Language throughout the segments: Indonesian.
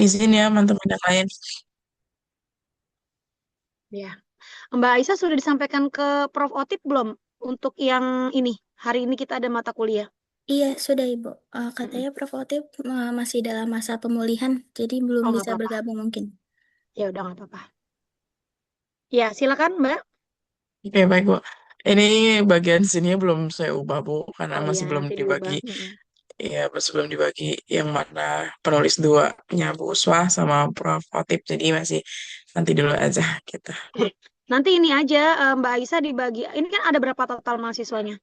izin ya teman-teman yang lain. Ya. Mbak Aisyah sudah disampaikan ke Prof. Otip belum untuk yang ini? Hari ini kita ada mata kuliah. Iya, sudah Ibu. Mm-mm. Katanya Prof. Otip masih dalam masa pemulihan, jadi belum Oh, nggak bisa apa-apa. bergabung mungkin. Ya udah nggak apa-apa. Ya, silakan Mbak. Oke, baik, Bu. Ini bagian sininya belum saya ubah, Bu, karena Oh iya, masih belum nanti dibagi. diubah. Mm-mm. Ya, masih belum dibagi yang mana penulis duanya Bu Uswah sama Prof. Otip. Jadi masih nanti dulu aja kita. Nanti ini aja Mbak Aisyah dibagi. Ini kan ada berapa total mahasiswanya?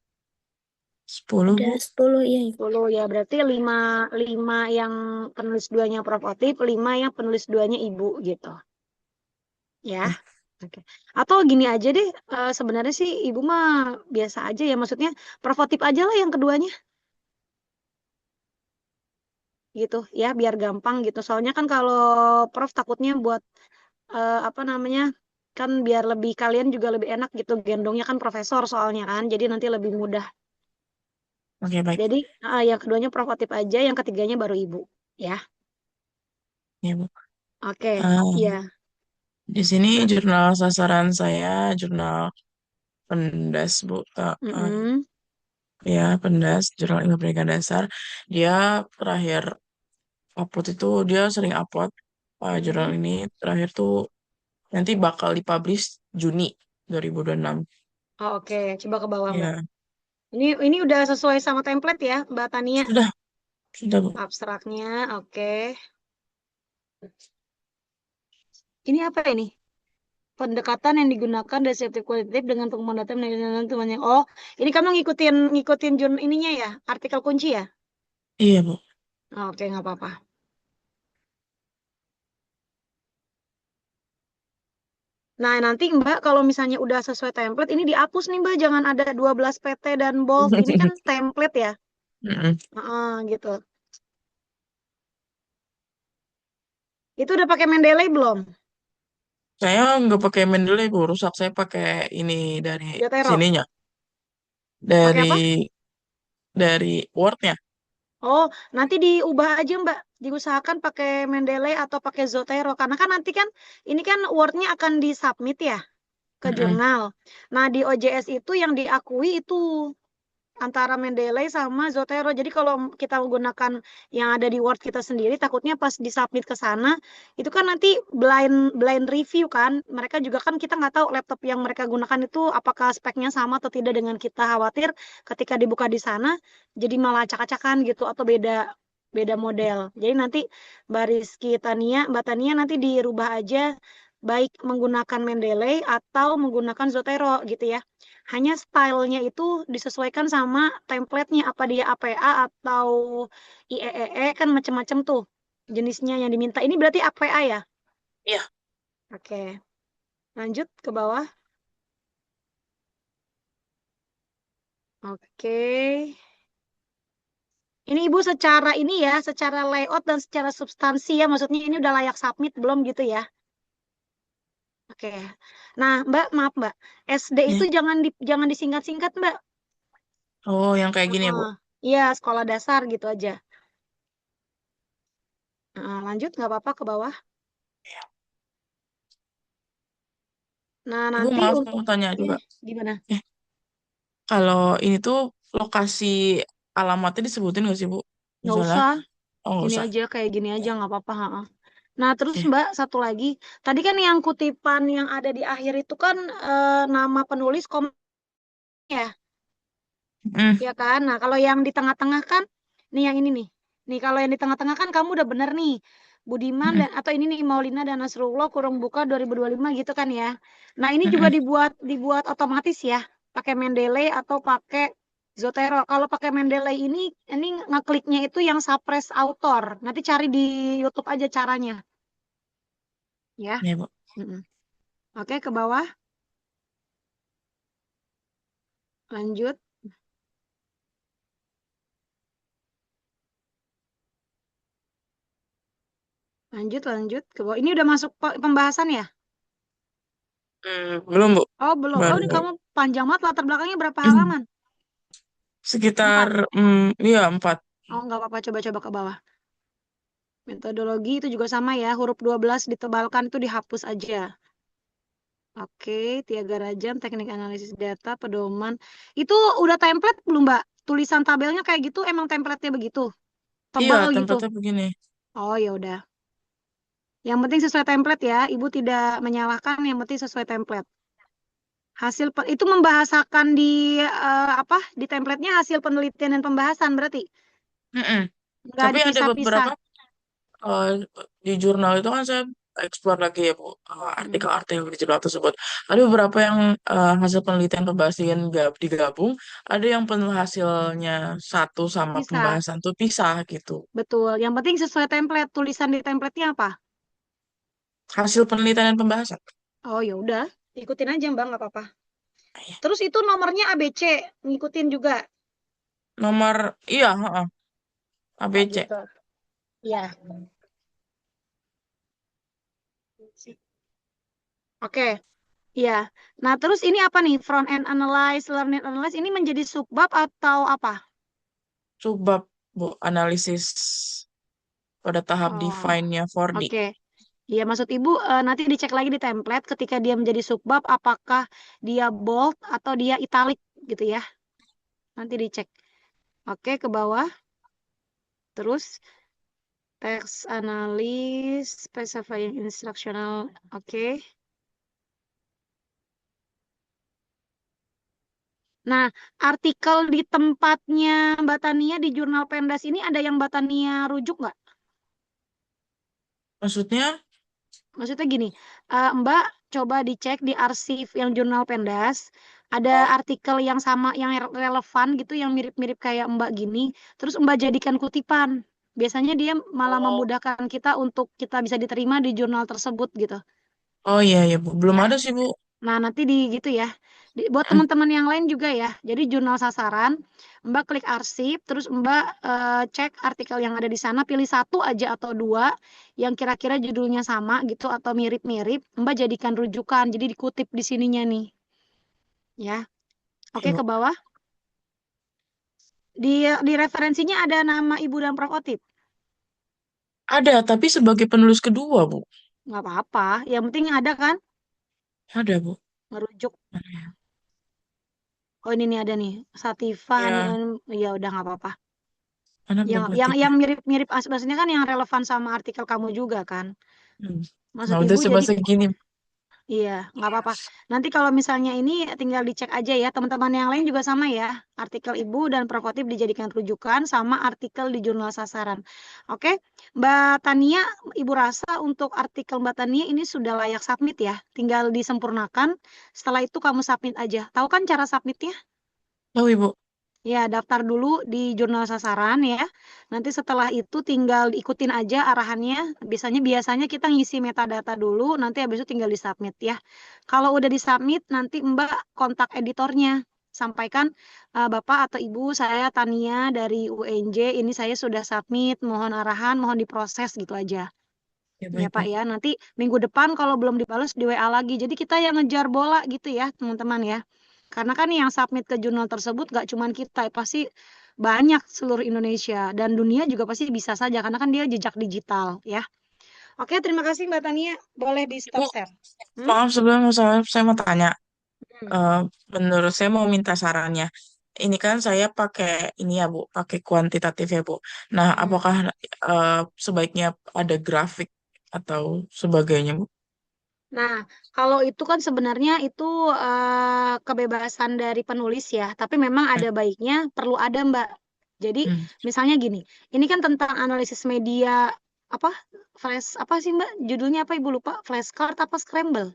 10 Ada Bu. 10 ya Ibu. 10 ya, berarti 5 5 yang penulis duanya Prof. Otip, 5 yang penulis duanya Ibu gitu. Ya. Ya. Oke. Atau gini aja deh, sebenarnya sih Ibu mah biasa aja ya, maksudnya Prof. Otip aja lah yang keduanya gitu ya, biar gampang gitu. Soalnya kan kalau Prof takutnya buat apa namanya? Kan biar lebih kalian juga lebih enak gitu gendongnya kan profesor soalnya kan. Jadi nanti lebih mudah. Oke, baik. Jadi yang keduanya Prof. Otip aja, yang ketiganya baru Ibu. Ya. Ya, Bu. Oke. Ah, Iya. di sini Nah, jurnal sasaran saya, jurnal Pendas, Bu. mm-mm, Ya, Pendas, Jurnal Ilmu Pendidikan Dasar. Dia terakhir upload itu, dia sering upload jurnal mm-mm. ini. Terakhir tuh nanti bakal dipublish Juni 2026. Oh, oke, coba ke bawah Mbak. Ya, Ini udah sesuai sama template ya, Mbak Tania. sudah, sudah, Bu. Abstraknya, oke. Ini apa ini? Pendekatan yang digunakan deskriptif kualitatif dengan pengembangan data dan temannya. Oh, ini kamu ngikutin ngikutin ininya ya, artikel kunci ya? Iya, Bu. Oh, oke, nggak apa-apa. Nah, nanti Mbak kalau misalnya udah sesuai template, ini dihapus nih Mbak, jangan ada 12 PT dan bold. Ini kan template ya. Mm-mm. Gitu. Itu udah pakai Mendeley belum? Saya nggak pakai Mendeley, Bu. Rusak saya pakai ini dari Jotero. sininya. Pakai apa? Dari Word-nya. Oh, nanti diubah aja Mbak. Diusahakan pakai Mendeley atau pakai Zotero. Karena kan nanti kan ini kan Word-nya akan disubmit ya ke Mm-mm. jurnal. Nah, di OJS itu yang diakui itu antara Mendeley sama Zotero. Jadi kalau kita menggunakan yang ada di Word kita sendiri, takutnya pas disubmit ke sana, itu kan nanti blind blind review kan. Mereka juga kan kita nggak tahu laptop yang mereka gunakan itu apakah speknya sama atau tidak dengan kita, khawatir ketika dibuka di sana jadi malah acak-acakan gitu atau beda beda model. Jadi nanti Mbak Tania nanti dirubah aja baik menggunakan Mendeley atau menggunakan Zotero gitu ya. Hanya stylenya itu disesuaikan sama template-nya, apa dia APA atau IEEE, kan macam-macam tuh jenisnya yang diminta. Ini berarti APA ya? Iya. Oke, lanjut ke bawah. Oke. Ini Ibu secara ini ya, secara layout dan secara substansi ya, maksudnya ini udah layak submit belum gitu ya? Oke. Nah, Mbak, maaf Mbak. SD itu Ya. jangan disingkat-singkat, Mbak. Oh, yang kayak gini ya, Bu. Heeh. Iya, sekolah dasar gitu aja. Lanjut, nggak apa-apa ke bawah. Nah, Ibu nanti maaf untuk mau tanya ini juga. gimana? Eh, kalau ini tuh lokasi alamatnya disebutin nggak sih, Bu? Nggak Misalnya, usah, oh nggak ini usah. aja kayak gini aja Ya. nggak apa-apa. Ha. Nah, terus Oke. Mbak, satu lagi. Tadi kan yang kutipan yang ada di akhir itu kan nama penulis ya, Mm. ya kan? Nah, kalau yang di tengah-tengah kan, nih yang ini nih. Nih, kalau yang di tengah-tengah kan kamu udah bener nih. Budiman Mm-mm. dan atau ini nih Maulina dan Nasrullah kurung buka 2025 gitu kan ya. Nah, ini juga Mm-mm. dibuat dibuat otomatis ya, pakai Mendeley atau pakai Zotero. Kalau pakai Mendeley ini ngekliknya itu yang suppress author. Nanti cari di YouTube aja caranya, ya. Ya, Bu. Mm-mm. Oke, ke bawah. Lanjut, lanjut ke bawah. Ini udah masuk pembahasan ya? Belum, Bu. Oh, belum. Oh, Baru ini kamu panjang banget, latar belakangnya berapa halaman? sekitar, 4. ya 4. Oh, nggak apa-apa. Coba-coba ke bawah. Metodologi itu juga sama ya, huruf 12 ditebalkan itu dihapus aja. Oke, Tiaga Rajan, teknik analisis data, pedoman. Itu udah template belum, Mbak? Tulisan tabelnya kayak gitu, emang template-nya begitu? Iya, Tebal gitu? templatenya begini. Oh, ya udah. Yang penting sesuai template ya. Ibu tidak menyalahkan, yang penting sesuai template. Itu membahasakan di apa? Di template-nya hasil penelitian dan pembahasan berarti Mm-mm. nggak Tapi ada dipisah-pisah. beberapa eh, di jurnal itu kan saya explore lagi ya Bu, Mm, artikel-artikel di jurnal tersebut. Ada beberapa yang hasil penelitian pembahasan digabung, ada yang hasilnya satu sama Bisa, pembahasan tuh pisah gitu. betul. Yang penting sesuai template. Tulisan di template-nya apa? Hasil penelitian dan pembahasan. Oh ya udah, ikutin aja Mbak, nggak apa-apa. Ah, iya. Terus itu nomornya ABC, ngikutin juga. Nomor, iya, heeh, Oh ABC. gitu. Ya. Oke. Iya. Nah, terus ini apa nih? Front end analyze, learning analyze ini menjadi subbab atau apa? Coba Bu, analisis pada tahap Oh, define-nya 4D. oke. Iya, maksud Ibu nanti dicek lagi di template ketika dia menjadi subbab apakah dia bold atau dia italic gitu ya. Nanti dicek. Oke, ke bawah. Terus text analysis, specifying instructional. Oke. Nah, artikel di tempatnya Mbak Tania di Jurnal Pendas ini ada yang Mbak Tania rujuk nggak? Maksudnya, Maksudnya gini, Mbak coba dicek di arsip yang Jurnal Pendas, ada oh, artikel yang sama, yang relevan gitu, yang mirip-mirip kayak Mbak gini, terus Mbak jadikan kutipan. Biasanya dia malah oh, memudahkan kita untuk kita bisa diterima di jurnal tersebut gitu. oh iya ya Bu, belum Ya. ada sih Bu. Nah, nanti di gitu ya. Buat teman-teman yang lain juga ya. Jadi jurnal sasaran, Mbak klik arsip, terus Mbak cek artikel yang ada di sana, pilih satu aja atau dua yang kira-kira judulnya sama gitu atau mirip-mirip, Mbak jadikan rujukan. Jadi dikutip di sininya nih, ya. Oke, Iya, Bu. ke bawah. Di referensinya ada nama Ibu dan Prof. Otip. Ada, tapi sebagai penulis kedua Bu. Nggak apa-apa. Yang penting ada kan Ada Bu. ngerujuk. Mana ya? Oh, ini nih ada nih. Sativa nih. Ya, Ya udah nggak apa-apa. mana Yang Bapak yang tipe? yang mirip-mirip maksudnya kan yang relevan sama artikel kamu juga kan. Hmm. Maksud Nah, udah ibu jadi sebahasa gini. iya nggak apa-apa. Nanti kalau misalnya ini tinggal dicek aja ya teman-teman yang lain juga sama ya. Artikel ibu dan Prokotip dijadikan rujukan sama artikel di jurnal sasaran. Oke, Mbak Tania, ibu rasa untuk artikel Mbak Tania ini sudah layak submit ya. Tinggal disempurnakan. Setelah itu kamu submit aja. Tahu kan cara submitnya? Tahu Ibu. Ya, daftar dulu di jurnal sasaran ya. Nanti setelah itu tinggal ikutin aja arahannya. Biasanya kita ngisi metadata dulu, nanti habis itu tinggal disubmit ya. Kalau udah disubmit, nanti Mbak kontak editornya. Sampaikan Bapak atau Ibu, saya Tania dari UNJ, ini saya sudah submit, mohon arahan, mohon diproses gitu aja. Ya Ya baik Pak Bu. ya, nanti minggu depan kalau belum dibalas di WA lagi. Jadi kita yang ngejar bola gitu ya teman-teman ya. Karena kan yang submit ke jurnal tersebut gak cuman kita, pasti banyak seluruh Indonesia dan dunia juga pasti bisa saja karena kan dia jejak digital ya. Oke, terima kasih Mbak Tania. Boleh di Ibu, stop share. Hmm? maaf sebelumnya saya mau tanya. Hmm. Eh, Menurut saya mau minta sarannya. Ini kan saya pakai ini ya Bu, pakai kuantitatif ya Bu. Nah, Hmm. apakah eh, sebaiknya ada grafik atau sebagainya Bu? Nah, kalau itu kan sebenarnya itu kebebasan dari penulis ya, tapi memang Hmm. ada baiknya perlu ada Mbak. Jadi Hmm. misalnya gini, ini kan tentang analisis media apa apa sih Mbak? Judulnya apa Ibu lupa? Flashcard apa Scramble?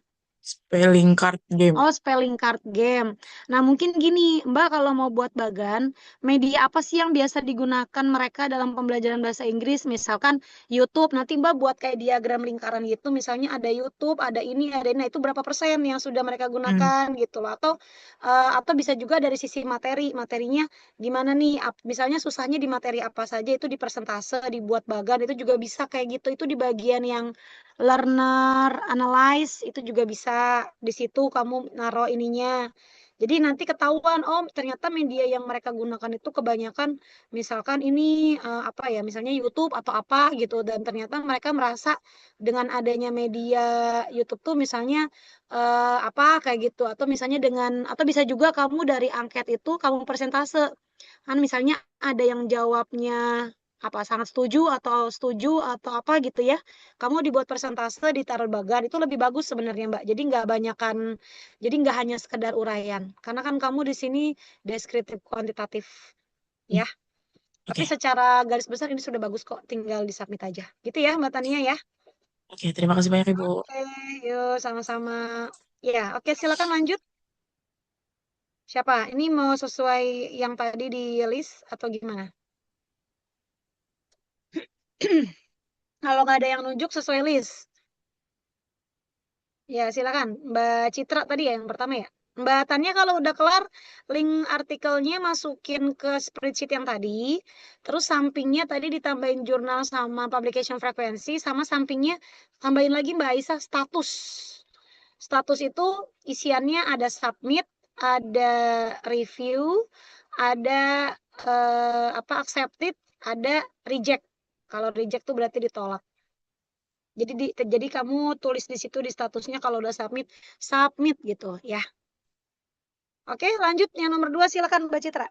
Spelling card game. Oh, spelling card game. Nah, mungkin gini, Mbak, kalau mau buat bagan, media apa sih yang biasa digunakan mereka dalam pembelajaran bahasa Inggris? Misalkan YouTube, nanti Mbak buat kayak diagram lingkaran gitu, misalnya ada YouTube, ada ini, ada ini. Nah, itu berapa persen yang sudah mereka Hmm. gunakan gitu loh. Atau bisa juga dari sisi materinya gimana nih? Misalnya susahnya di materi apa saja, itu di persentase, dibuat bagan, itu juga bisa kayak gitu. Itu di bagian yang learner, analyze, itu juga bisa di situ kamu naruh ininya. Jadi nanti ketahuan, oh ternyata media yang mereka gunakan itu kebanyakan misalkan ini apa ya, misalnya YouTube atau apa gitu, dan ternyata mereka merasa dengan adanya media YouTube tuh misalnya apa kayak gitu, atau misalnya atau bisa juga kamu dari angket itu kamu persentase. Kan misalnya ada yang jawabnya apa sangat setuju atau apa gitu ya. Kamu dibuat persentase ditaruh bagan itu lebih bagus sebenarnya Mbak. Jadi nggak banyakan, jadi nggak hanya sekedar uraian. Karena kan kamu di sini deskriptif kuantitatif ya. Tapi Oke, secara garis besar ini sudah bagus kok. Tinggal disubmit aja. Gitu ya Mbak Tania ya. oke, terima kasih banyak Ibu. Oke, yuk sama-sama. Ya, oke silakan lanjut. Siapa? Ini mau sesuai yang tadi di list atau gimana? Kalau nggak ada yang nunjuk sesuai list. Ya, silakan. Mbak Citra tadi ya yang pertama ya. Mbak Tania kalau udah kelar, link artikelnya masukin ke spreadsheet yang tadi. Terus sampingnya tadi ditambahin jurnal sama publication frekuensi, sama sampingnya tambahin lagi Mbak Aisyah status. Status itu isiannya ada submit, ada review, ada apa accepted, ada reject. Kalau reject tuh berarti ditolak. Jadi kamu tulis di situ di statusnya kalau udah submit, submit gitu ya. Oke, lanjut yang nomor 2 silakan Mbak Citra.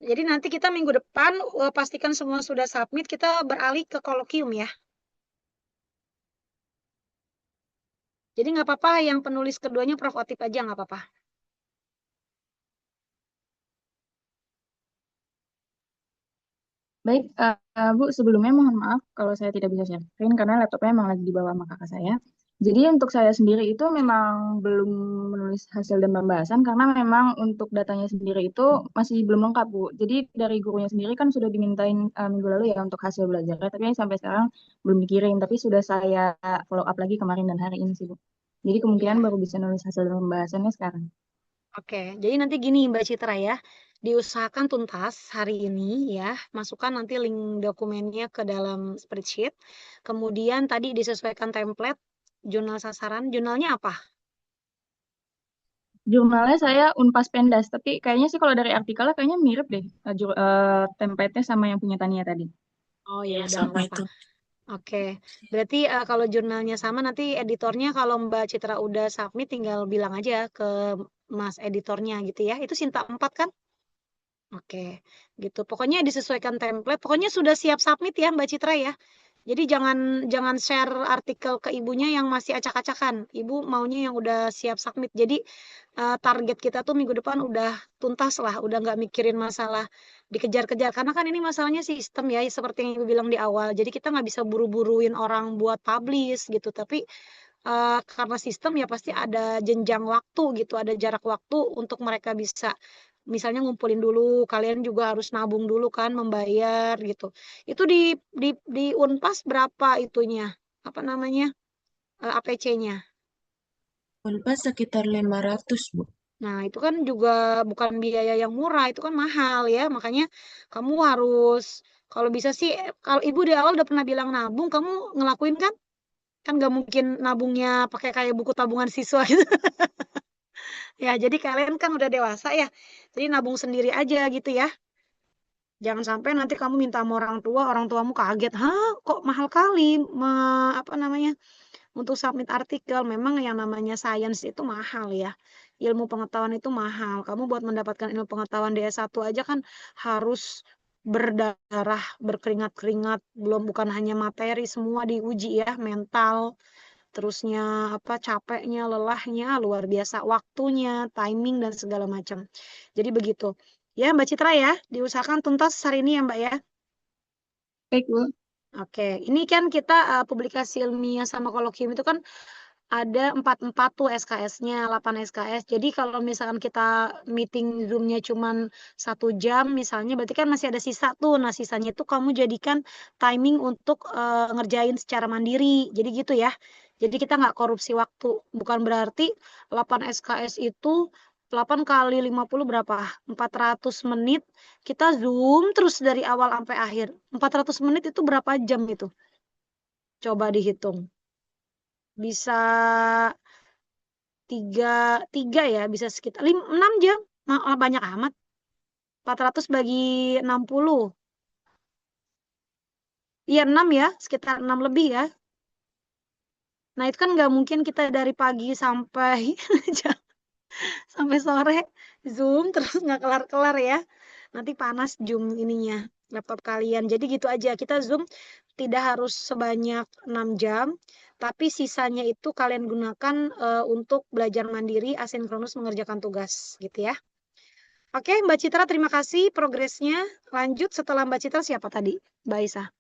Jadi nanti kita minggu depan pastikan semua sudah submit, kita beralih ke kolokium ya. Jadi nggak apa-apa yang penulis keduanya Prof. Otip aja nggak apa-apa. Baik, Bu, sebelumnya mohon maaf kalau saya tidak bisa share screen karena laptopnya memang lagi di bawah sama kakak saya. Jadi untuk saya sendiri itu memang belum menulis hasil dan pembahasan karena memang untuk datanya sendiri itu masih belum lengkap, Bu. Jadi dari gurunya sendiri kan sudah dimintain minggu lalu ya untuk hasil belajarnya, tapi sampai sekarang belum dikirim. Tapi sudah saya follow up lagi kemarin dan hari ini sih, Bu. Jadi kemungkinan Ya. baru bisa nulis hasil dan pembahasannya sekarang. Oke, jadi nanti gini Mbak Citra ya, diusahakan tuntas hari ini ya, masukkan nanti link dokumennya ke dalam spreadsheet, kemudian tadi disesuaikan template, jurnal sasaran, jurnalnya apa? Jurnalnya saya Unpas Pendas, tapi kayaknya sih kalau dari artikelnya kayaknya mirip deh template-nya sama yang punya Tania tadi. Oh ya Ya, udah nggak sama apa-apa. itu. Oke, berarti kalau jurnalnya sama nanti editornya kalau Mbak Citra udah submit tinggal bilang aja ke Mas editornya gitu ya. Itu Sinta 4 kan? Oke, gitu. Pokoknya disesuaikan template. Pokoknya sudah siap submit ya Mbak Citra ya. Jadi jangan jangan share artikel ke ibunya yang masih acak-acakan. Ibu maunya yang udah siap submit. Jadi target kita tuh minggu depan udah tuntas lah, udah nggak mikirin masalah dikejar-kejar. Karena kan ini masalahnya sistem ya, seperti yang ibu bilang di awal. Jadi kita nggak bisa buru-buruin orang buat publish gitu. Tapi karena sistem ya pasti ada jenjang waktu gitu, ada jarak waktu untuk mereka bisa misalnya ngumpulin dulu, kalian juga harus nabung dulu kan membayar gitu. Itu di Unpas berapa itunya? Apa namanya? APC-nya. Unpas sekitar 500, Bu. Nah, itu kan juga bukan biaya yang murah, itu kan mahal ya. Makanya kamu harus kalau bisa sih kalau ibu di awal udah pernah bilang nabung, kamu ngelakuin kan? Kan nggak mungkin nabungnya pakai kayak buku tabungan siswa gitu. Ya, jadi kalian kan udah dewasa ya. Jadi nabung sendiri aja gitu ya. Jangan sampai nanti kamu minta sama orang tua, orang tuamu kaget. Hah, kok mahal kali apa namanya untuk submit artikel. Memang yang namanya sains itu mahal ya. Ilmu pengetahuan itu mahal. Kamu buat mendapatkan ilmu pengetahuan DS1 aja kan harus berdarah, berkeringat-keringat. Belum bukan hanya materi, semua diuji ya, mental, terusnya apa capeknya, lelahnya, luar biasa waktunya, timing dan segala macam. Jadi begitu. Ya, Mbak Citra ya, diusahakan tuntas hari ini ya, Mbak ya. Baik, Bu. Oke, ini kan kita publikasi ilmiah sama kolokium itu kan ada 44 tuh SKS-nya, 8 SKS. Jadi kalau misalkan kita meeting Zoom-nya cuman 1 jam misalnya, berarti kan masih ada sisa tuh. Nah, sisanya itu kamu jadikan timing untuk ngerjain secara mandiri. Jadi gitu ya. Jadi kita nggak korupsi waktu. Bukan berarti 8 SKS itu 8 kali 50 berapa? 400 menit. Kita Zoom terus dari awal sampai akhir. 400 menit itu berapa jam itu? Coba dihitung. Bisa tiga ya, bisa sekitar 6 jam. Banyak amat. 400 bagi 60. Iya 6 ya, sekitar 6 lebih ya. Nah itu kan nggak mungkin kita dari pagi sampai sampai sore Zoom terus nggak kelar-kelar ya. Nanti panas Zoom ininya, laptop kalian. Jadi gitu aja, kita Zoom tidak harus sebanyak 6 jam, tapi sisanya itu kalian gunakan untuk belajar mandiri, asinkronus mengerjakan tugas gitu ya. Oke, Mbak Citra terima kasih progresnya. Lanjut setelah Mbak Citra siapa tadi? Mbak Isa.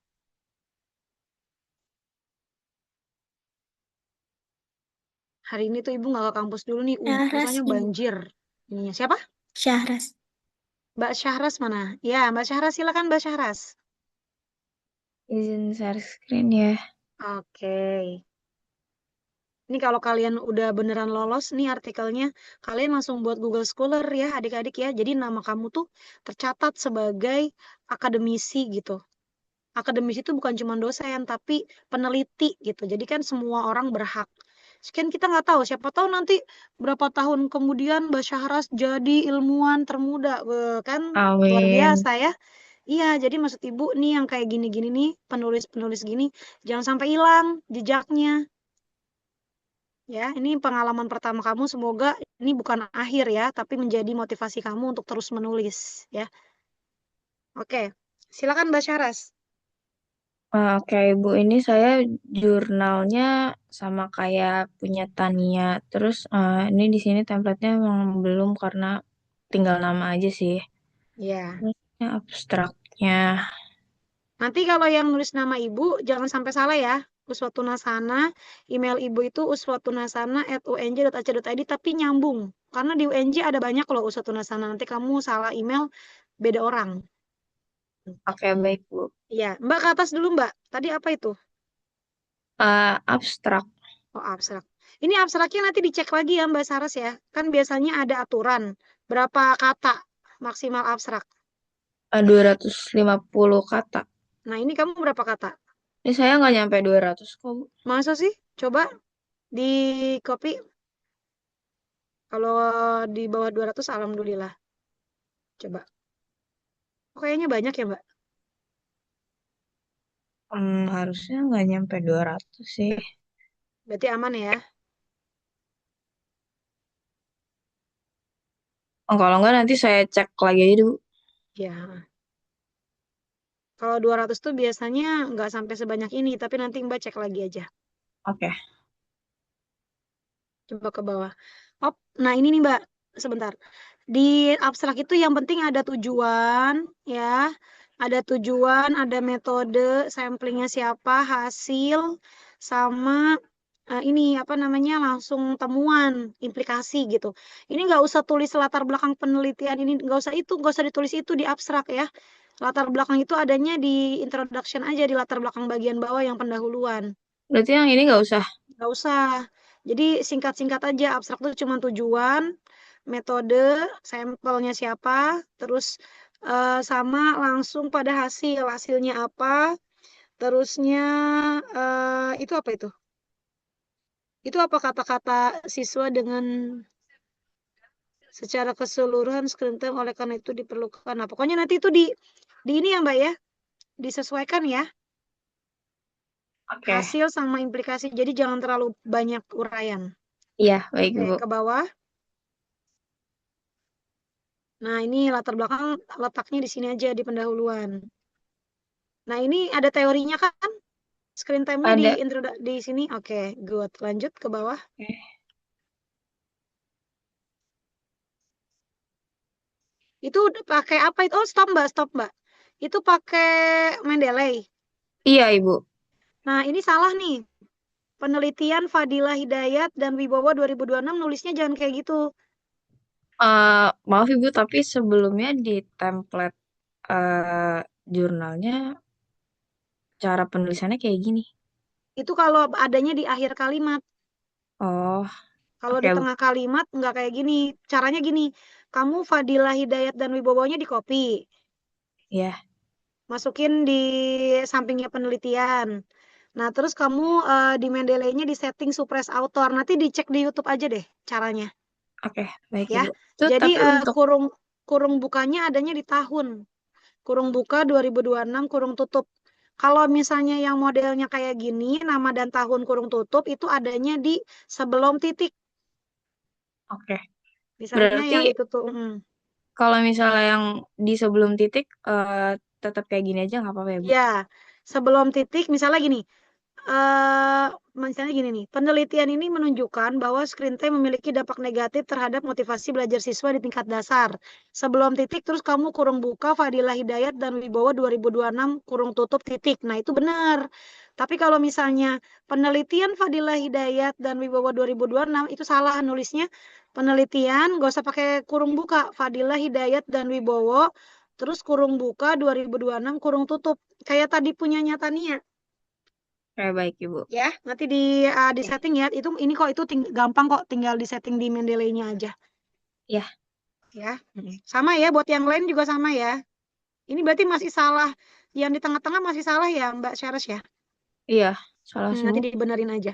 Hari ini tuh Ibu nggak ke kampus dulu nih, Syahras, rasanya Ibu. banjir. Ininya siapa? Syahras. Mbak Syahras mana? Ya, Mbak Syahras silakan Mbak Syahras. Izin share screen ya. Oke. Ini kalau kalian udah beneran lolos nih artikelnya, kalian langsung buat Google Scholar ya adik-adik ya. Jadi nama kamu tuh tercatat sebagai akademisi gitu. Akademisi itu bukan cuma dosen, tapi peneliti gitu. Jadi kan semua orang berhak. Sekian kita nggak tahu, siapa tahu nanti berapa tahun kemudian Mbak Syahras jadi ilmuwan termuda. Kan luar Amin. biasa ya. Iya, jadi maksud Ibu nih yang kayak gini-gini nih, penulis-penulis gini, jangan sampai hilang jejaknya. Ya, ini pengalaman pertama kamu, semoga ini bukan akhir ya, tapi menjadi motivasi kamu untuk terus menulis ya. Oke, silakan Mbak Syahras. Oke, Ibu, ini saya jurnalnya sama kayak punya Tania. Terus ini di sini template-nya emang belum karena tinggal nama aja sih. Ya. Terus ini abstraknya. Nanti kalau yang nulis nama Ibu, jangan sampai salah ya. Uswatunasana, email Ibu itu uswatunasana@unj.ac.id, tapi nyambung. Karena di UNJ ada banyak loh Uswatunasana. Nanti kamu salah email, beda orang. Oke, baik, Bu. Iya, Mbak ke atas dulu Mbak. Tadi apa itu? Abstrak. Oh, abstrak. Ini abstraknya nanti dicek lagi ya Mbak Saras ya. Kan biasanya ada aturan. Berapa kata maksimal abstrak. 250 kata. Nah, ini kamu berapa kata? Ini saya nggak nyampe 200 kok, Bu. Masa sih? Coba di copy. Kalau di bawah 200, alhamdulillah. Coba. Oh, kayaknya banyak ya, Mbak? Harusnya nggak nyampe 200 sih. Berarti aman ya? Kalau nggak nanti saya cek lagi aja dulu. Ya. Kalau 200 tuh biasanya nggak sampai sebanyak ini, tapi nanti Mbak cek lagi aja. Oke. Coba ke bawah. Oh, nah ini nih Mbak, sebentar. Di abstrak itu yang penting ada tujuan, ya. Ada tujuan, ada metode, samplingnya siapa, hasil, sama ini apa namanya langsung temuan, implikasi gitu. Ini nggak usah tulis latar belakang penelitian ini, nggak usah ditulis itu di abstrak ya. Latar belakang itu adanya di introduction aja, di latar belakang bagian bawah yang pendahuluan. Berarti yang ini nggak usah. Nggak usah. Jadi singkat-singkat aja. Abstrak itu cuma tujuan, metode, sampelnya siapa, terus sama langsung pada hasil. Hasilnya apa, terusnya itu apa itu? Itu apa kata-kata siswa dengan secara keseluruhan screen time, oleh karena itu diperlukan. Nah, pokoknya nanti itu di ini ya Mbak ya, disesuaikan ya. Oke. Hasil sama implikasi. Jadi jangan terlalu banyak uraian. Iya, baik, Oke, Bu. ke bawah. Nah, ini latar belakang letaknya di sini aja di pendahuluan. Nah, ini ada teorinya kan? Screen time-nya Ada. di sini. Oke, good. Lanjut ke bawah. Oke. Itu pakai apa itu? Oh, stop Mbak, stop Mbak. Itu pakai Mendeley. Iya, Ibu. Nah, ini salah nih. Penelitian Fadilah Hidayat dan Wibowo 2026 nulisnya jangan kayak gitu. Maaf Ibu, tapi sebelumnya di template jurnalnya cara penulisannya kayak gini. Itu kalau adanya di akhir kalimat. Oh, Kalau oke, di Bu. tengah kalimat nggak kayak gini. Caranya gini. Kamu Fadilah Hidayat dan Wibowonya di copy. Ya. Masukin di sampingnya penelitian. Nah, terus kamu di Mendeley-nya di setting suppress author. Nanti dicek di YouTube aja deh caranya Oke, baik ya. Ibu. Itu Jadi tapi untuk kurung kurung bukanya adanya di tahun. Kurung buka 2026 kurung tutup. Kalau misalnya yang modelnya kayak gini, nama dan tahun kurung tutup itu adanya di sebelum titik. oke. Misalnya Berarti yang itu tuh. kalau misalnya yang di sebelum titik tetap kayak gini aja nggak apa-apa ya, Bu? Ya, sebelum titik misalnya gini. eh Misalnya gini nih, penelitian ini menunjukkan bahwa screen time memiliki dampak negatif terhadap motivasi belajar siswa di tingkat dasar. Sebelum titik, terus kamu kurung buka Fadilah Hidayat dan Wibowo 2026 kurung tutup titik. Nah, itu benar. Tapi kalau misalnya penelitian Fadilah Hidayat dan Wibowo 2026 itu salah nulisnya. Penelitian gak usah pakai kurung buka. Fadilah Hidayat dan Wibowo terus kurung buka 2026 kurung tutup. Kayak tadi punyanya Tania. Oke, baik Ibu. Ya, nanti di setting ya. Itu ini kok itu gampang kok, tinggal di setting di Mendeley-nya aja. Ya, Ya. Sama ya, buat yang lain juga sama ya. Ini berarti masih salah. Yang di tengah-tengah masih salah ya, Mbak Syarah ya. iya, salah Nanti semua. dibenerin aja.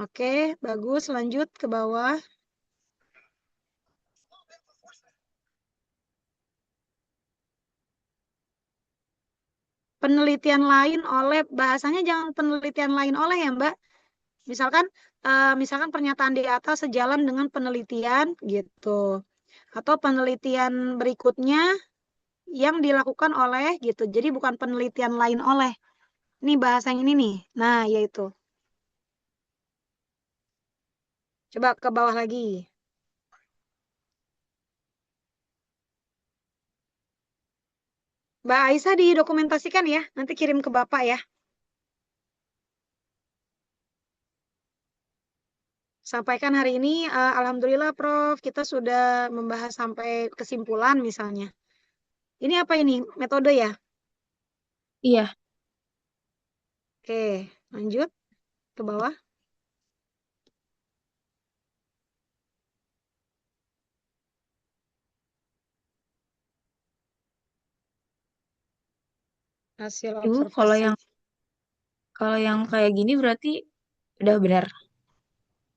Oke, bagus. Lanjut ke bawah. Penelitian lain oleh, bahasanya jangan penelitian lain oleh ya, Mbak. Misalkan misalkan pernyataan di atas sejalan dengan penelitian gitu. Atau penelitian berikutnya yang dilakukan oleh gitu. Jadi bukan penelitian lain oleh. Ini bahasa yang ini nih. Nah, yaitu. Coba ke bawah lagi. Mbak Aisyah didokumentasikan ya. Nanti kirim ke Bapak ya. Sampaikan hari ini, Alhamdulillah Prof, kita sudah membahas sampai kesimpulan misalnya. Ini apa ini? Metode ya? Iya, Oke, lanjut ke bawah. Hasil Ibu kalau observasi. yang kayak gini berarti udah benar.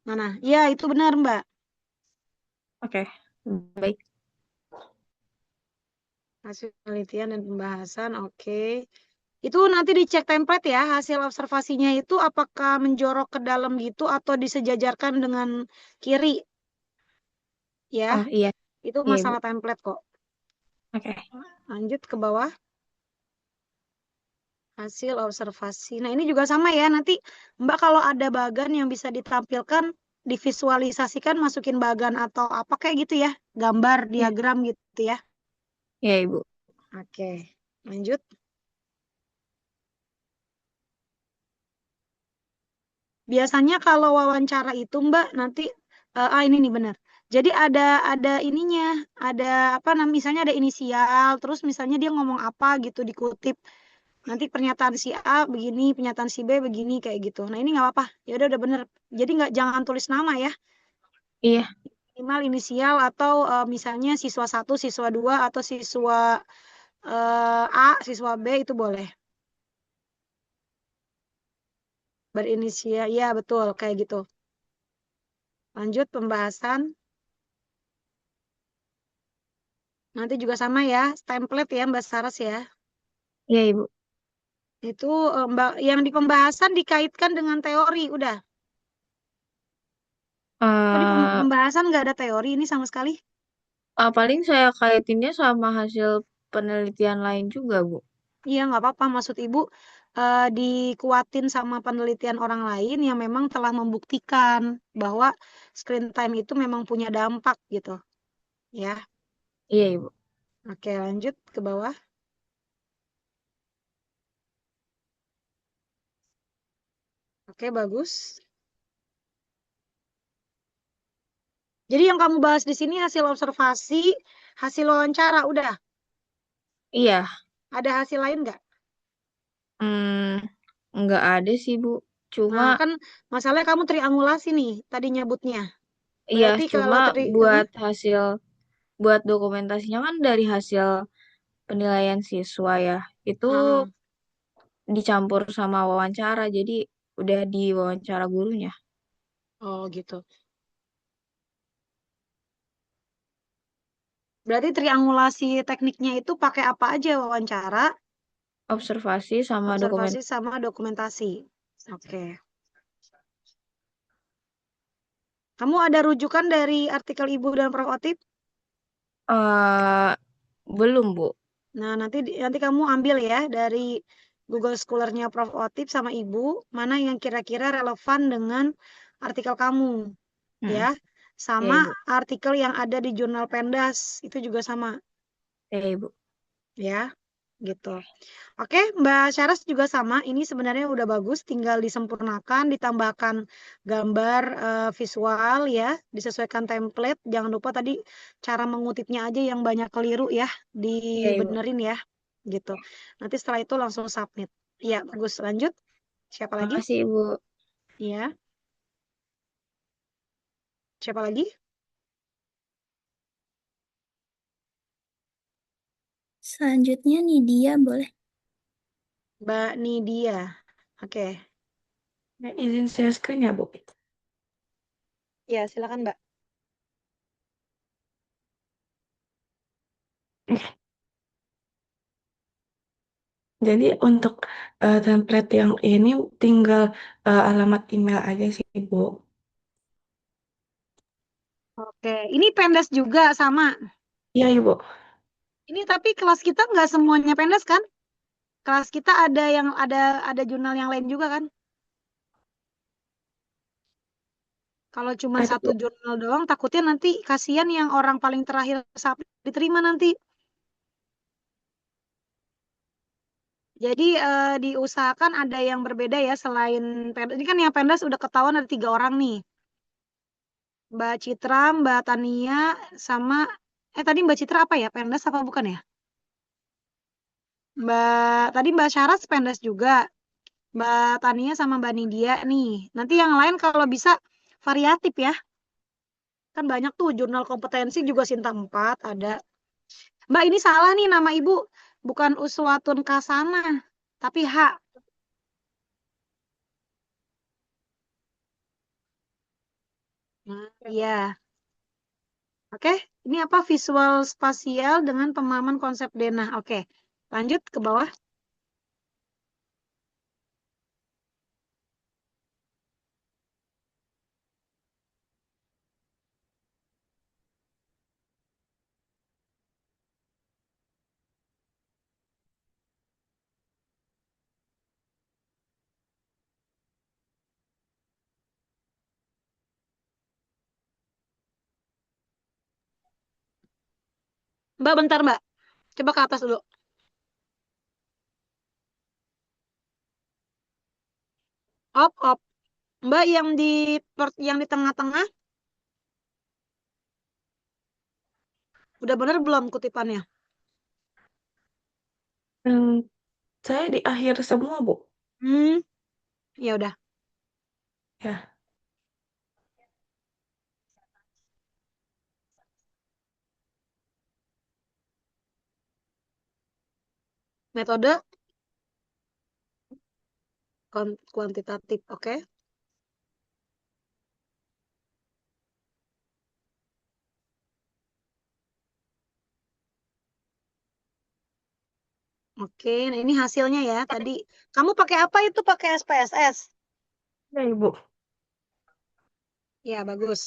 Mana? Ya, itu benar, Mbak. Oke, baik. Hasil penelitian dan pembahasan, oke. Itu nanti dicek template ya, hasil observasinya itu apakah menjorok ke dalam gitu atau disejajarkan dengan kiri ya. Oh iya, Itu iya Ibu. masalah template kok. Oke, Lanjut ke bawah, hasil observasi. Nah, ini juga sama ya. Nanti Mbak kalau ada bagan yang bisa ditampilkan, divisualisasikan, masukin bagan atau apa kayak gitu ya. Gambar, iya, diagram gitu ya. iya Ibu. Oke, lanjut. Biasanya kalau wawancara itu Mbak nanti ini nih benar. Jadi ada ininya, ada apa namanya misalnya ada inisial, terus misalnya dia ngomong apa gitu dikutip. Nanti pernyataan si A begini, pernyataan si B begini kayak gitu. Nah, ini nggak apa-apa. Ya udah bener. Jadi nggak jangan tulis nama ya. Iya, Minimal inisial atau misalnya siswa satu, siswa 2 atau siswa A, siswa B itu boleh. Berinisial, ya betul kayak gitu. Lanjut pembahasan. Nanti juga sama ya, template ya Mbak Saras ya. iya Ibu. Itu Mbak yang di pembahasan dikaitkan dengan teori, udah. Oh, di eh pembahasan nggak ada teori ini sama sekali? paling saya kaitinnya sama hasil penelitian lain juga, Bu. Iya, nggak apa-apa. Maksud Ibu dikuatin sama penelitian orang lain yang memang telah membuktikan bahwa screen time itu memang punya dampak gitu. Ya, Iya Ibu. oke lanjut ke bawah. Oke, bagus. Jadi yang kamu bahas di sini hasil observasi, hasil wawancara, udah. Iya, Ada hasil lain nggak? nggak ada sih, Bu. Cuma, Nah, kan masalahnya kamu triangulasi nih tadi nyebutnya. iya, Berarti cuma kalau buat dokumentasinya kan dari hasil penilaian siswa ya. Itu ah, dicampur sama wawancara, jadi udah di wawancara gurunya. Oh gitu. Berarti triangulasi tekniknya itu pakai apa aja wawancara, Observasi sama dokumen. observasi sama dokumentasi. Oke. Kamu ada rujukan dari artikel Ibu dan Prof. Otip? eh belum, Bu. Nah, nanti kamu ambil ya dari Google Scholar-nya Prof. Otip sama Ibu, mana yang kira-kira relevan dengan artikel kamu, Hmm. ya. Ya, Sama Ibu. artikel yang ada di jurnal Pendas, itu juga sama, Ya, Ibu. ya. Gitu. Oke, Mbak Syaras juga sama. Ini sebenarnya udah bagus, tinggal disempurnakan, ditambahkan gambar visual ya, disesuaikan template. Jangan lupa tadi cara mengutipnya aja yang banyak keliru ya, Ya, Ibu. dibenerin ya, gitu. Nanti setelah itu langsung submit. Ya, bagus. Lanjut. Siapa lagi? Makasih, Ibu. Ya. Siapa lagi? Selanjutnya Nidia boleh. Mbak Nidia. Oke. Ya, izin share screen ya, Bu. Ya, silakan Mbak. Jadi untuk template yang ini tinggal alamat email aja sih, Bu. Oke, ini Pendas juga sama. Iya, Ibu. Ini tapi kelas kita nggak semuanya Pendas kan? Kelas kita ada yang ada jurnal yang lain juga kan? Kalau cuma Ada, satu Bu. jurnal doang, takutnya nanti kasihan yang orang paling terakhir diterima nanti. Jadi diusahakan ada yang berbeda ya selain Pendas. Ini kan yang Pendas udah ketahuan ada 3 orang nih. Mbak Citra, Mbak Tania, sama tadi Mbak Citra apa ya? Pendas apa bukan ya? Tadi Mbak Syaras Pendas juga. Mbak Tania sama Mbak Nidia nih. Nanti yang lain kalau bisa variatif ya. Kan banyak tuh jurnal kompetensi juga Sinta 4 ada. Mbak ini salah nih nama Ibu. Bukan Uswatun Kasana, tapi H. Nah, iya. Oke, ini apa? Visual spasial dengan pemahaman konsep denah. Oke, lanjut ke bawah. Mbak, bentar Mbak. Coba ke atas dulu. Op, op. Mbak yang di tengah-tengah udah bener belum kutipannya? Hmm, saya di akhir semua, Bu. Hmm, ya udah. Ya, Metode kuantitatif, oke. Oke, nah ini hasilnya ya. Tadi kamu pakai apa itu? Pakai SPSS. ya, Ibu. Ya, bagus.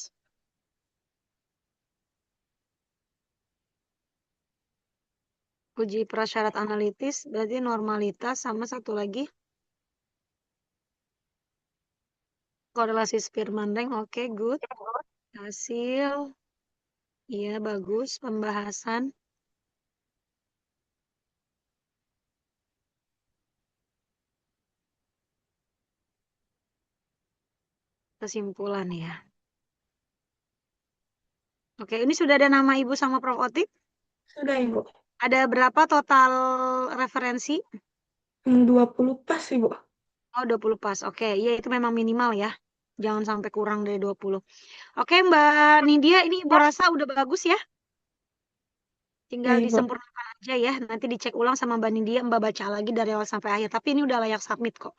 Uji prasyarat analitis berarti normalitas sama satu lagi korelasi Spearman rank. Oke, good. Hasil. Iya, bagus. Pembahasan. Kesimpulan ya. Oke, ini sudah ada nama Ibu sama Prof. Otip. Sudah, Ibu. Ada berapa total referensi? 20 pas, Ibu. Oh, 20 pas. Oke, ya itu memang minimal ya. Jangan sampai kurang dari 20. Oke, Mbak Nidia, ini Ibu rasa udah bagus ya? Tinggal Ibu. disempurnakan aja ya. Nanti dicek ulang sama Mbak Nindya, Mbak baca lagi dari awal sampai akhir. Tapi ini udah layak submit kok.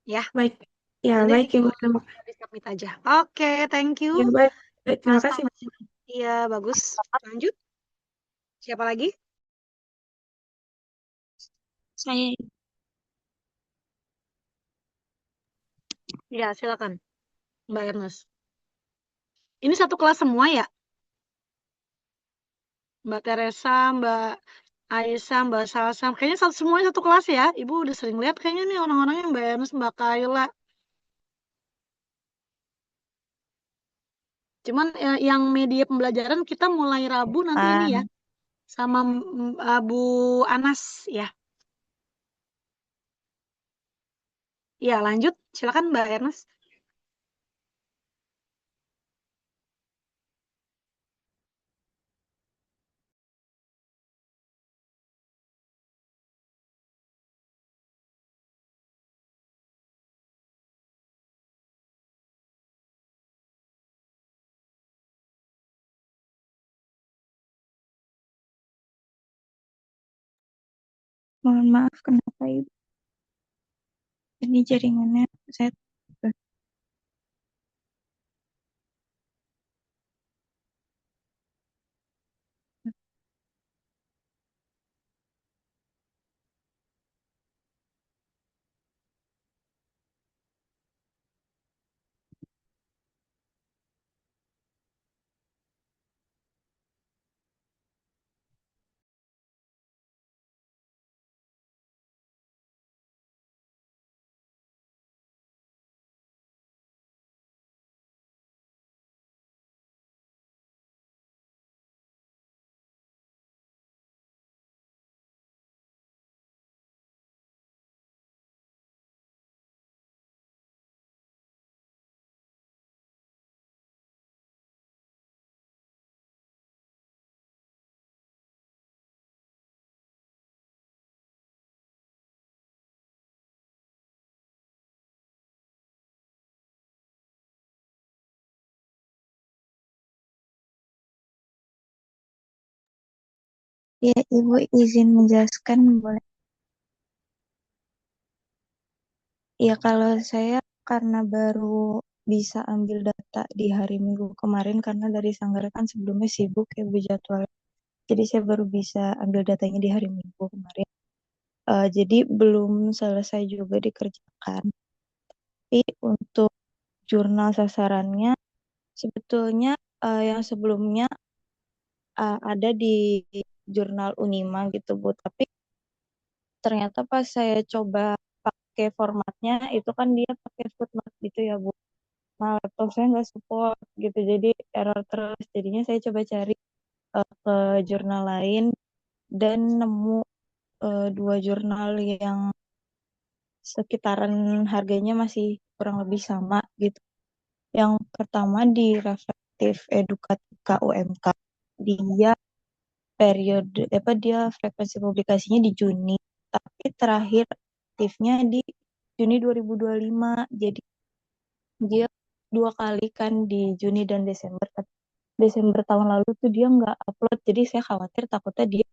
Ya, Baik. Ya, nanti baik Ibu. Terima di submit aja. Oke, thank you. Ya, baik. Baik, terima Mas kasih. Thomas. Iya, bagus. Lanjut. Siapa lagi? Saya Ya, silakan. Mbak Ernest. Ini satu kelas semua ya? Mbak Teresa, Mbak Aisyah, Mbak Salsam. Kayaknya semuanya satu kelas ya. Ibu udah sering lihat kayaknya nih orang-orangnya Mbak Ernest, Mbak Kayla. Cuman yang media pembelajaran kita mulai Rabu nanti ini ya. Sama Bu Anas ya. Ya, lanjut. Silakan Mbak Ernest. Mohon maaf, kenapa Ibu? Ini jaringannya saya. Ya, Ibu izin menjelaskan boleh? Ya, kalau saya karena baru bisa ambil data di hari Minggu kemarin karena dari Sanggar kan sebelumnya sibuk ya Bu jadwal. Jadi saya baru bisa ambil datanya di hari Minggu kemarin. Jadi belum selesai juga dikerjakan. Tapi untuk jurnal sasarannya sebetulnya yang sebelumnya ada di jurnal Unima gitu Bu. Tapi ternyata pas saya coba pakai formatnya itu kan dia pakai footnote gitu ya Bu. Nah, laptop saya nggak support gitu, jadi error terus. Jadinya saya coba cari ke jurnal lain dan nemu dua jurnal yang sekitaran harganya masih kurang lebih sama gitu. Yang pertama di Reflektif Edukatika UMK, dia periode dia frekuensi publikasinya di Juni, tapi terakhir aktifnya di Juni 2025. Jadi dia dua kali kan di Juni dan Desember. Tapi Desember tahun lalu tuh dia nggak upload, jadi saya khawatir takutnya dia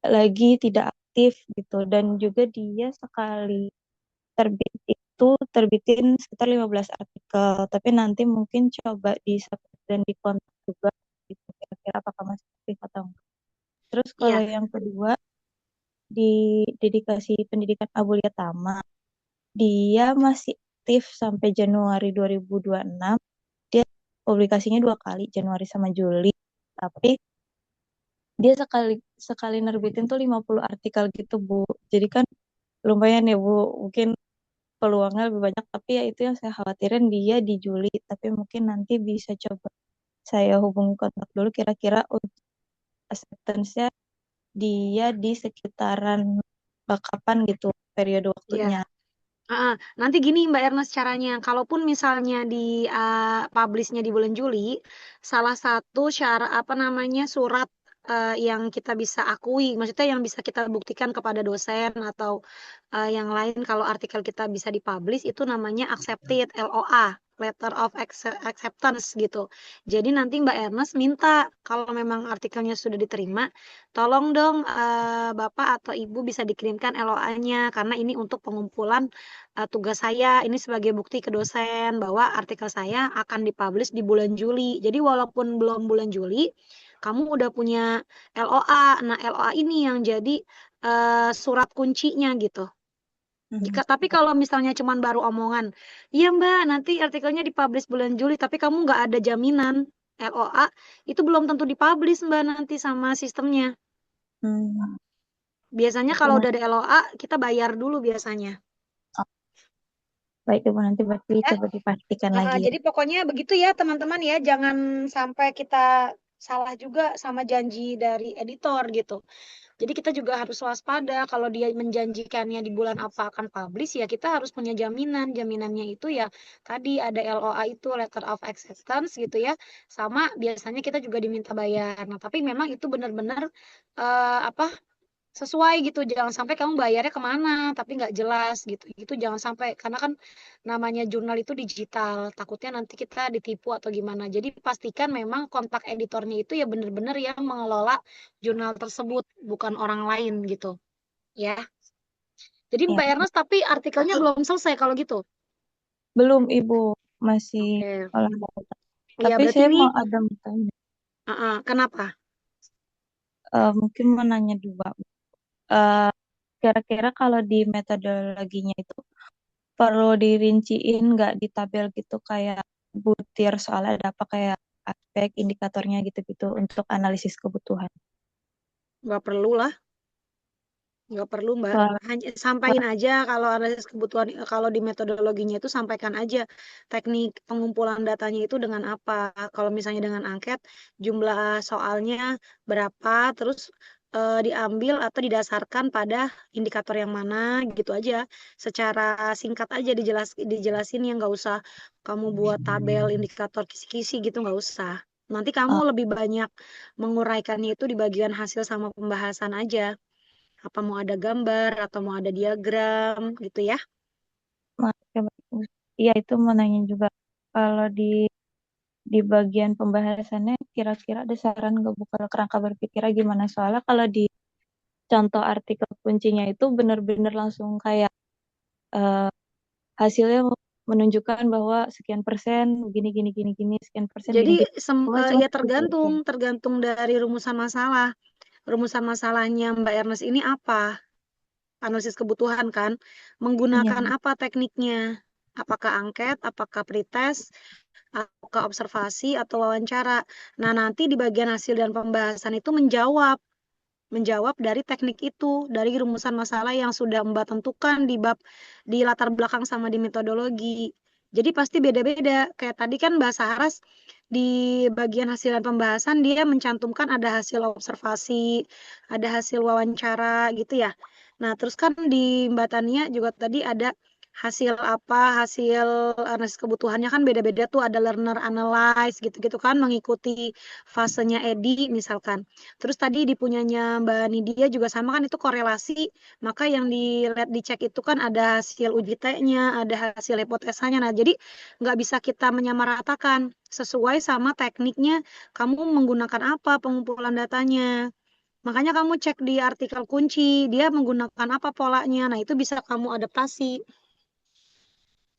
lagi tidak aktif gitu. Dan juga dia sekali terbit itu terbitin sekitar 15 artikel, tapi nanti mungkin coba di submit dan dikontak juga gitu, kira-kira apakah masih aktif atau enggak. Terus kalau Iya. yang kedua di dedikasi pendidikan Abulia Tama, dia masih aktif sampai Januari 2026. Dia publikasinya dua kali, Januari sama Juli. Tapi dia sekali sekali nerbitin tuh 50 artikel gitu, Bu. Jadi kan lumayan ya, Bu. Mungkin peluangnya lebih banyak, tapi ya itu yang saya khawatirin dia di Juli. Tapi mungkin nanti bisa coba saya hubungi kontak dulu kira-kira untuk acceptance-nya dia di sekitaran kapan gitu periode Iya. waktunya. Nanti gini Mbak Ernest caranya, kalaupun misalnya di publish-nya di bulan Juli, salah satu syarat apa namanya surat yang kita bisa akui, maksudnya yang bisa kita buktikan kepada dosen atau yang lain kalau artikel kita bisa dipublish itu namanya accepted LOA, letter of acceptance gitu. Jadi nanti Mbak Ernest minta kalau memang artikelnya sudah diterima, tolong dong Bapak atau Ibu bisa dikirimkan LOA-nya karena ini untuk pengumpulan tugas saya. Ini sebagai bukti ke dosen bahwa artikel saya akan dipublish di bulan Juli. Jadi walaupun belum bulan Juli, kamu udah punya LOA. Nah, LOA ini yang jadi surat kuncinya gitu. Tapi kalau misalnya cuman baru omongan, iya Mbak, nanti artikelnya dipublish bulan Juli, tapi kamu nggak ada jaminan LOA, itu belum tentu dipublish Mbak nanti sama sistemnya. Hmm, Biasanya Oke, kalau udah ada LOA, kita bayar dulu biasanya. oh, baik Ibu, nanti berarti Ya, coba dipastikan lagi ya. jadi pokoknya begitu ya teman-teman ya, jangan sampai kita salah juga sama janji dari editor gitu. Jadi kita juga harus waspada kalau dia menjanjikannya di bulan apa akan publish ya kita harus punya jaminan. Jaminannya itu ya tadi ada LOA itu letter of acceptance gitu ya. Sama biasanya kita juga diminta bayar. Nah, tapi memang itu benar-benar apa sesuai gitu. Jangan sampai kamu bayarnya kemana tapi nggak jelas gitu. Itu jangan sampai karena kan namanya jurnal itu digital. Takutnya nanti kita ditipu atau gimana. Jadi pastikan memang kontak editornya itu ya benar-benar yang mengelola jurnal tersebut, bukan orang lain gitu. Ya. Jadi Ya, Mbak Ernest tapi artikelnya belum selesai kalau gitu. belum Ibu, masih Oke. olah data. Ya Tapi berarti saya ini mau ada bertanya. kenapa? Mungkin mau nanya dua. Eh, Kira-kira kalau di metodologinya itu perlu dirinciin nggak di tabel gitu kayak butir soal ada apa kayak aspek indikatornya gitu-gitu untuk analisis kebutuhan. Nggak perlu lah. Nggak perlu, Mbak. Soal Hanya sampaikan aja kalau analisis kebutuhan, kalau di metodologinya itu sampaikan aja teknik pengumpulan datanya itu dengan apa. Kalau misalnya dengan angket, jumlah soalnya berapa, terus diambil atau didasarkan pada indikator yang mana, gitu aja. Secara singkat aja dijelasin yang nggak usah kamu buat tabel indikator kisi-kisi gitu, nggak usah. Nanti kamu eh, lebih banyak menguraikannya itu di bagian hasil sama pembahasan aja apa mau ada gambar atau mau ada diagram gitu ya. Oke, bagus. Iya itu mau nanya juga kalau di bagian pembahasannya kira-kira ada saran nggak Bu kalau kerangka berpikirnya gimana soalnya kalau di contoh artikel kuncinya itu benar-benar langsung kayak eh, hasilnya menunjukkan bahwa sekian persen gini gini gini gini sekian persen Jadi gini gini. Pokoknya cuma ya gitu aja. tergantung dari rumusan masalah. Rumusan masalahnya Mbak Ernest ini apa? Analisis kebutuhan kan? Iya. Menggunakan apa tekniknya? Apakah angket, apakah pretest, apakah observasi atau wawancara? Nah, nanti di bagian hasil dan pembahasan itu menjawab dari teknik itu, dari rumusan masalah yang sudah Mbak tentukan di bab di latar belakang sama di metodologi. Jadi pasti beda-beda. Kayak tadi kan bahasa Haras di bagian hasil dan pembahasan dia mencantumkan ada hasil observasi, ada hasil wawancara gitu ya. Nah, terus kan di Mbak Tania juga tadi ada hasil apa, hasil analisis kebutuhannya kan beda-beda tuh ada learner analyze gitu-gitu kan mengikuti fasenya Edi misalkan. Terus tadi di punyanya Mbak Nidia juga sama kan itu korelasi, maka yang dicek itu kan ada hasil uji T-nya, ada hasil hipotesanya. Nah, jadi nggak bisa kita menyamaratakan sesuai sama tekniknya kamu menggunakan apa pengumpulan datanya. Makanya kamu cek di artikel kunci, dia menggunakan apa polanya. Nah, itu bisa kamu adaptasi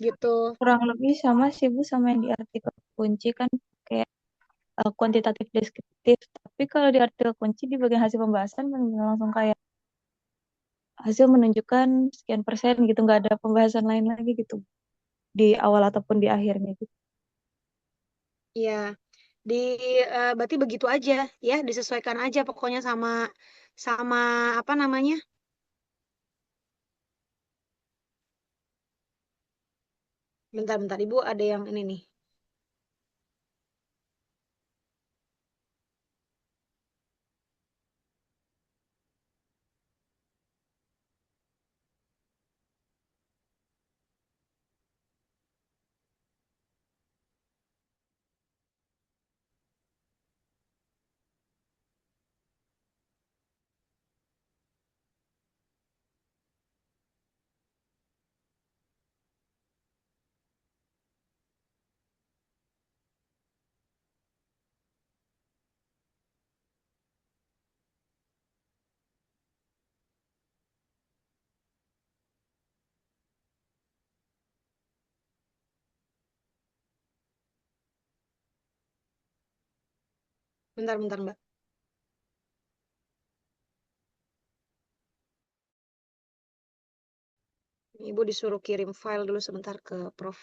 gitu. Kurang lebih sama sih Bu sama yang di artikel kunci kan kayak kuantitatif deskriptif. Tapi kalau di artikel kunci di bagian hasil pembahasan benar-benar langsung kayak hasil menunjukkan sekian persen gitu nggak ada pembahasan lain lagi gitu di awal ataupun di akhirnya gitu. Iya, di berarti begitu aja ya, disesuaikan aja pokoknya sama sama apa namanya? Bentar-bentar Ibu ada yang ini nih. Bentar, bentar, Mbak. Ibu disuruh kirim file dulu sebentar ke Prof.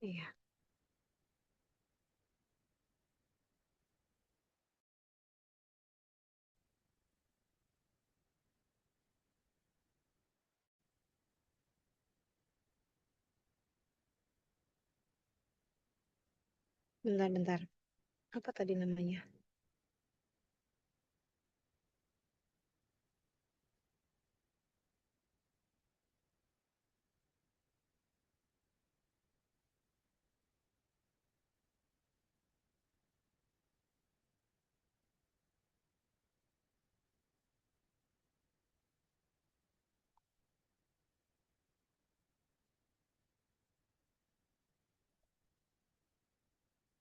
Iya, bentar, bentar. Apa tadi namanya?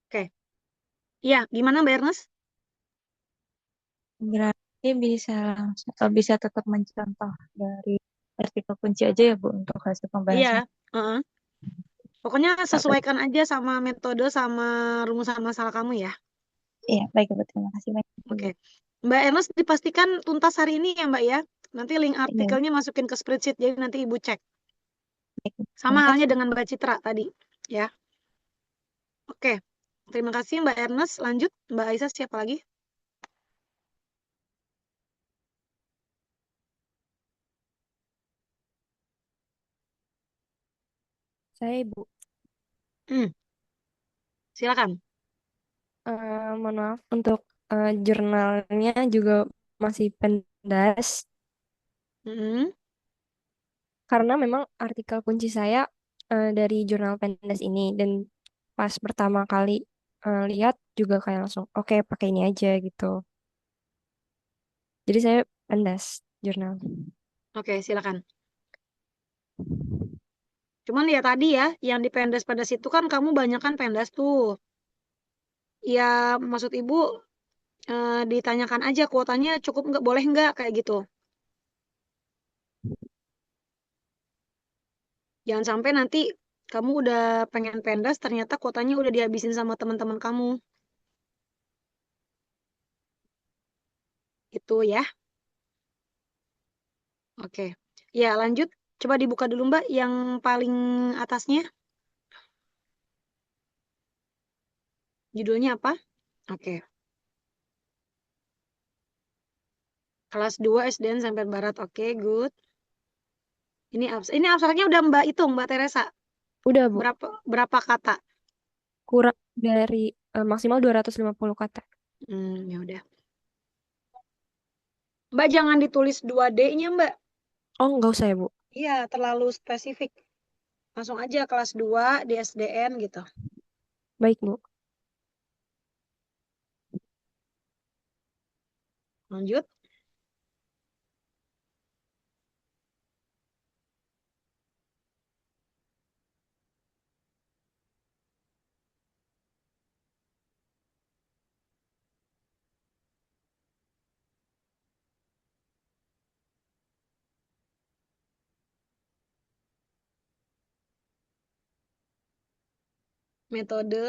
Oke. Iya, gimana Mbak Ernest? Berarti bisa tetap mencontoh dari artikel kunci aja ya Bu untuk hasil Iya, pembahasan. heeh. Pokoknya Apa? sesuaikan aja sama metode sama rumusan masalah kamu ya. Iya, baik Bu. Terima kasih banyak Bu. Oke. Mbak Ernest dipastikan tuntas hari ini ya Mbak ya. Nanti link Iya, artikelnya masukin ke spreadsheet, jadi nanti Ibu cek. baik Bu. Sama Terima halnya kasih. dengan Mbak Citra tadi, ya. Oke. Terima kasih Mbak Ernest. Lanjut, Mbak Aisyah siapa lagi? Saya Ibu. Hmm, silakan. Mohon maaf untuk jurnalnya juga masih pendas Hmm, karena memang artikel kunci saya dari jurnal pendas ini dan pas pertama kali lihat juga kayak langsung oke pakai ini aja gitu. Jadi saya pendas jurnal. Oke, silakan. Cuman ya tadi ya, yang di pendas-pendas itu kan kamu banyak kan pendas tuh. Ya, maksud Ibu ditanyakan aja kuotanya cukup nggak, boleh nggak kayak gitu. Jangan sampai nanti kamu udah pengen pendas, ternyata kuotanya udah dihabisin sama teman-teman kamu. Itu ya. Oke. Ya, lanjut. Coba dibuka dulu Mbak yang paling atasnya. Judulnya apa? Oke. Kelas 2 SDN sampai Barat. Oke, good. Ini abstraknya udah Mbak hitung, Mbak Teresa. Udah Bu, Berapa kata? kurang dari maksimal 250 kata. Ya udah. Mbak jangan ditulis 2D-nya, Mbak. Oh, nggak usah ya Bu. Iya, terlalu spesifik. Langsung aja kelas 2 di SDN gitu. Baik Bu. Lanjut. Metode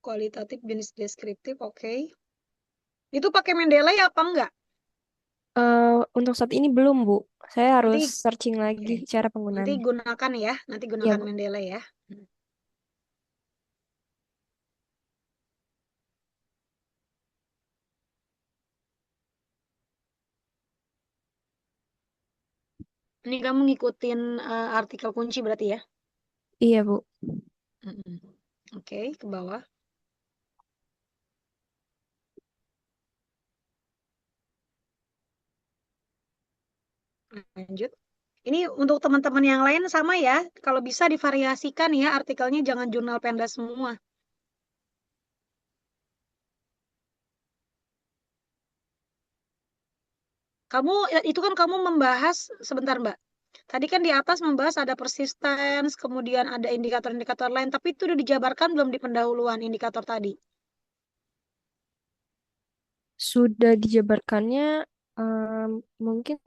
kualitatif jenis deskriptif, oke. Itu pakai Mendeley apa enggak? Untuk saat ini belum Bu. Saya harus Nanti searching lagi oke. cara Nanti penggunaannya. gunakan ya. Nanti Iya gunakan Bu. Mendeley ya. Ini kamu ngikutin artikel kunci berarti ya? Iya Bu. Mm-mm. Oke, ke bawah. Lanjut. Ini untuk teman-teman yang lain sama ya. Kalau bisa divariasikan ya artikelnya, jangan jurnal pendas semua. Kamu itu kan kamu membahas sebentar Mbak. Tadi kan di atas membahas ada persistence, kemudian ada indikator-indikator lain, tapi itu udah dijabarkan belum di pendahuluan indikator tadi? Sudah dijabarkannya, mungkin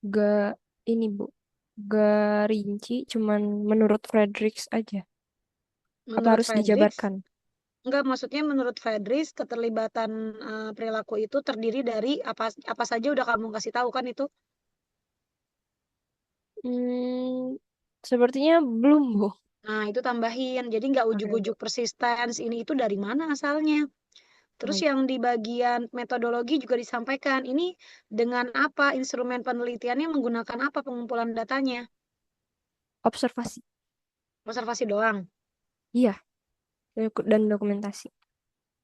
gak ini Bu, gak rinci, cuman menurut Fredericks aja. Apa Menurut harus Fredericks, dijabarkan? enggak, maksudnya menurut Fredericks keterlibatan perilaku itu terdiri dari apa saja udah kamu kasih tahu kan itu? Hmm, sepertinya belum Bu. Nah, itu tambahin. Jadi nggak Oke, Bu. ujuk-ujuk persistence ini itu dari mana asalnya. Terus Baik. yang di bagian metodologi juga disampaikan. Ini dengan apa instrumen penelitiannya menggunakan apa pengumpulan datanya? Observasi. Observasi doang, Iya, dan dokumentasi.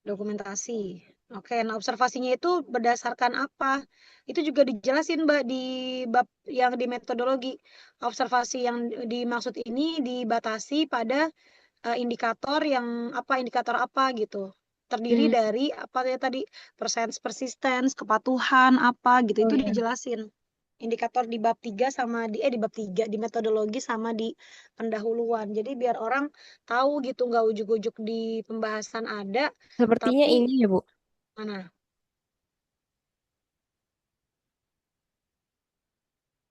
dokumentasi. Oke, nah observasinya itu berdasarkan apa? Itu juga dijelasin Mbak di bab yang di metodologi. Observasi yang dimaksud ini dibatasi pada indikator yang indikator apa gitu. Terdiri Hmm, dari apa ya tadi, persistence, kepatuhan apa gitu, oh itu iya. dijelasin. Indikator di bab 3 sama di bab 3 di metodologi sama di pendahuluan. Jadi biar orang tahu gitu, nggak ujuk-ujuk di pembahasan ada, Sepertinya tapi ini ya Bu. mana?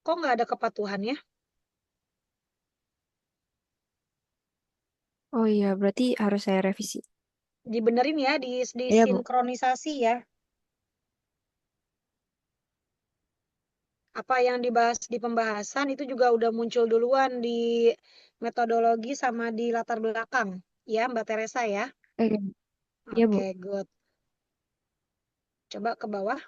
Kok nggak ada kepatuhan ya? Oh iya, berarti harus saya revisi. Dibenerin ya, Iya Bu. disinkronisasi ya. Apa yang dibahas di pembahasan itu juga udah muncul duluan di metodologi sama di latar belakang. Ya, Mbak Teresa ya. Oke, iya Bu. Oke, good. Coba ke bawah.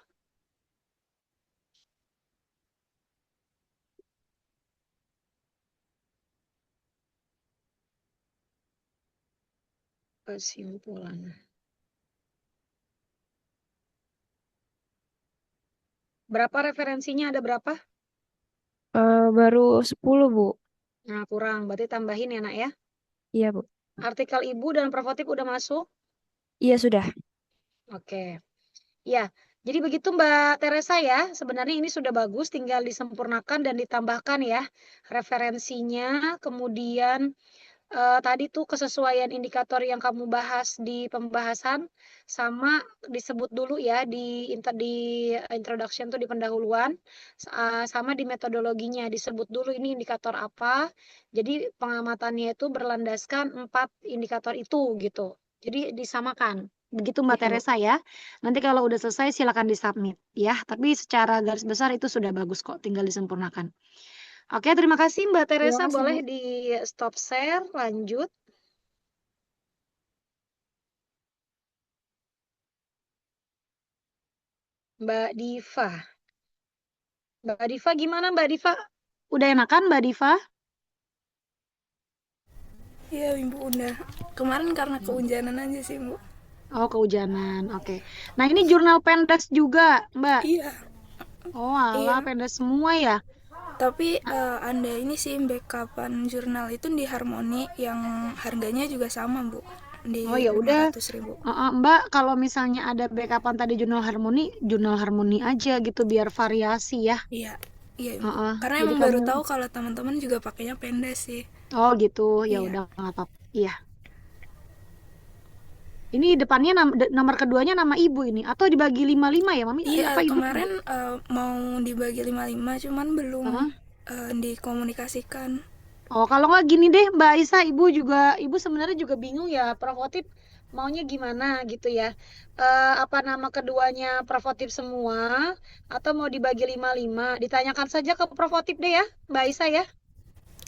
Kesimpulan. Berapa referensinya? Ada berapa? Baru 10 Bu. Nah, kurang. Berarti tambahin ya, Nak ya. Iya Bu. Artikel Ibu dan Profotip udah masuk? Iya sudah. Oke. Ya, jadi begitu Mbak Teresa ya. Sebenarnya ini sudah bagus, tinggal disempurnakan dan ditambahkan ya referensinya. Kemudian tadi tuh kesesuaian indikator yang kamu bahas di pembahasan sama disebut dulu ya di introduction tuh di pendahuluan, sama di metodologinya disebut dulu ini indikator apa. Jadi pengamatannya itu berlandaskan 4 indikator itu gitu. Jadi disamakan. Begitu Mbak Iya Bu. Teresa ya. Nanti kalau udah selesai silakan disubmit ya. Tapi secara garis besar itu sudah bagus kok, tinggal disempurnakan. Oke, terima kasih Mbak Terima Teresa. kasih Bu. Boleh di stop share, lanjut. Mbak Diva. Mbak Diva gimana Mbak Diva? Udah enakan Mbak Diva? Iya, Ibu udah. Kemarin karena kehujanan aja sih, Bu. Oh, kehujanan. Oke. Nah, ini jurnal Pendes juga, Mbak. Iya, Oh, alah, iya. Pendes semua ya. Tapi Anda ini sih backupan jurnal itu di Harmoni yang harganya juga sama, Bu. Di Oh, ya udah. 500.000. Mbak, kalau misalnya ada backupan tadi jurnal Harmoni aja gitu biar variasi ya. Iya, iya, Ibu. Heeh. Karena Jadi emang baru kamu tahu kalau teman-teman juga pakainya Pendes sih. Oh, gitu. Ya Iya. udah nggak apa-apa. Iya. Ini depannya nomor keduanya nama ibu ini atau dibagi 55 ya, Mami? Iya, Apa ibu? kemarin mau dibagi 55 cuman belum Heeh. dikomunikasikan. Oh, kalau nggak gini deh, Mbak Aisyah, ibu sebenarnya juga bingung ya, Profotip maunya gimana gitu ya. Apa nama keduanya Profotip semua atau mau dibagi 55? Ditanyakan saja ke Profotip deh ya, Mbak Aisyah ya.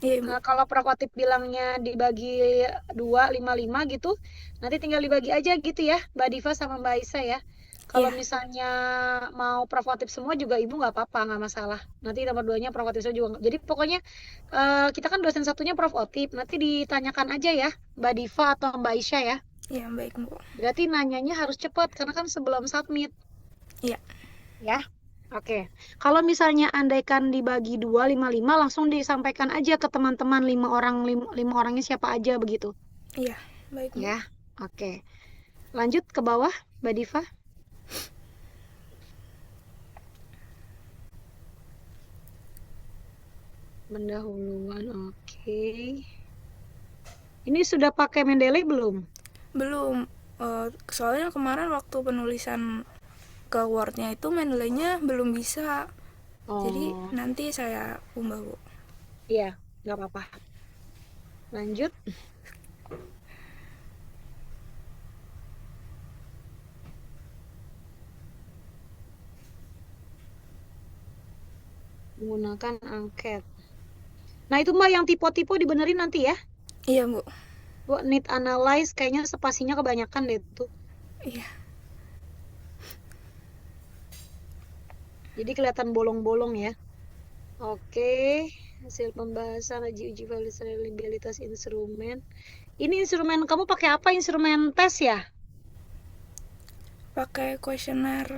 Iya, Ibu. Kalau Profotip bilangnya dibagi 2, 5 gitu, nanti tinggal dibagi aja gitu ya, Mbak Diva sama Mbak Aisyah ya. Kalau Iya. misalnya mau Profotip semua juga ibu nggak apa-apa, nggak masalah. Nanti nomor 2-nya Profotip semua juga. Jadi pokoknya kita kan dosen satunya Profotip. Nanti ditanyakan aja ya, Mbak Diva atau Mbak Aisyah ya. Iya, baik, Bu. Berarti nanyanya harus cepat karena kan sebelum submit. Iya. Ya. Oke. Kalau misalnya andaikan dibagi 2, 5, 5 langsung disampaikan aja ke teman-teman 5 orang, 5 orangnya siapa aja begitu. Iya, baik, Bu. Ya. Oke. Lanjut ke bawah, Mbak Diva. Pendahuluan, oke. Ini sudah pakai Mendeley belum? Belum. Soalnya kemarin waktu penulisan ke Word-nya itu Mendeley-nya belum bisa. Jadi Oh, nanti saya ubah, Bu. iya, nggak apa-apa. Lanjut. Menggunakan angket. Nah, itu Mbak yang tipe-tipe dibenerin nanti ya. Iya, Bu. Bu, need analyze kayaknya spasinya kebanyakan deh itu. Iya. Jadi kelihatan bolong-bolong ya. Oke, hasil pembahasan uji validasi instrumen. Ini instrumen kamu pakai apa? Instrumen tes ya? Pakai kuesioner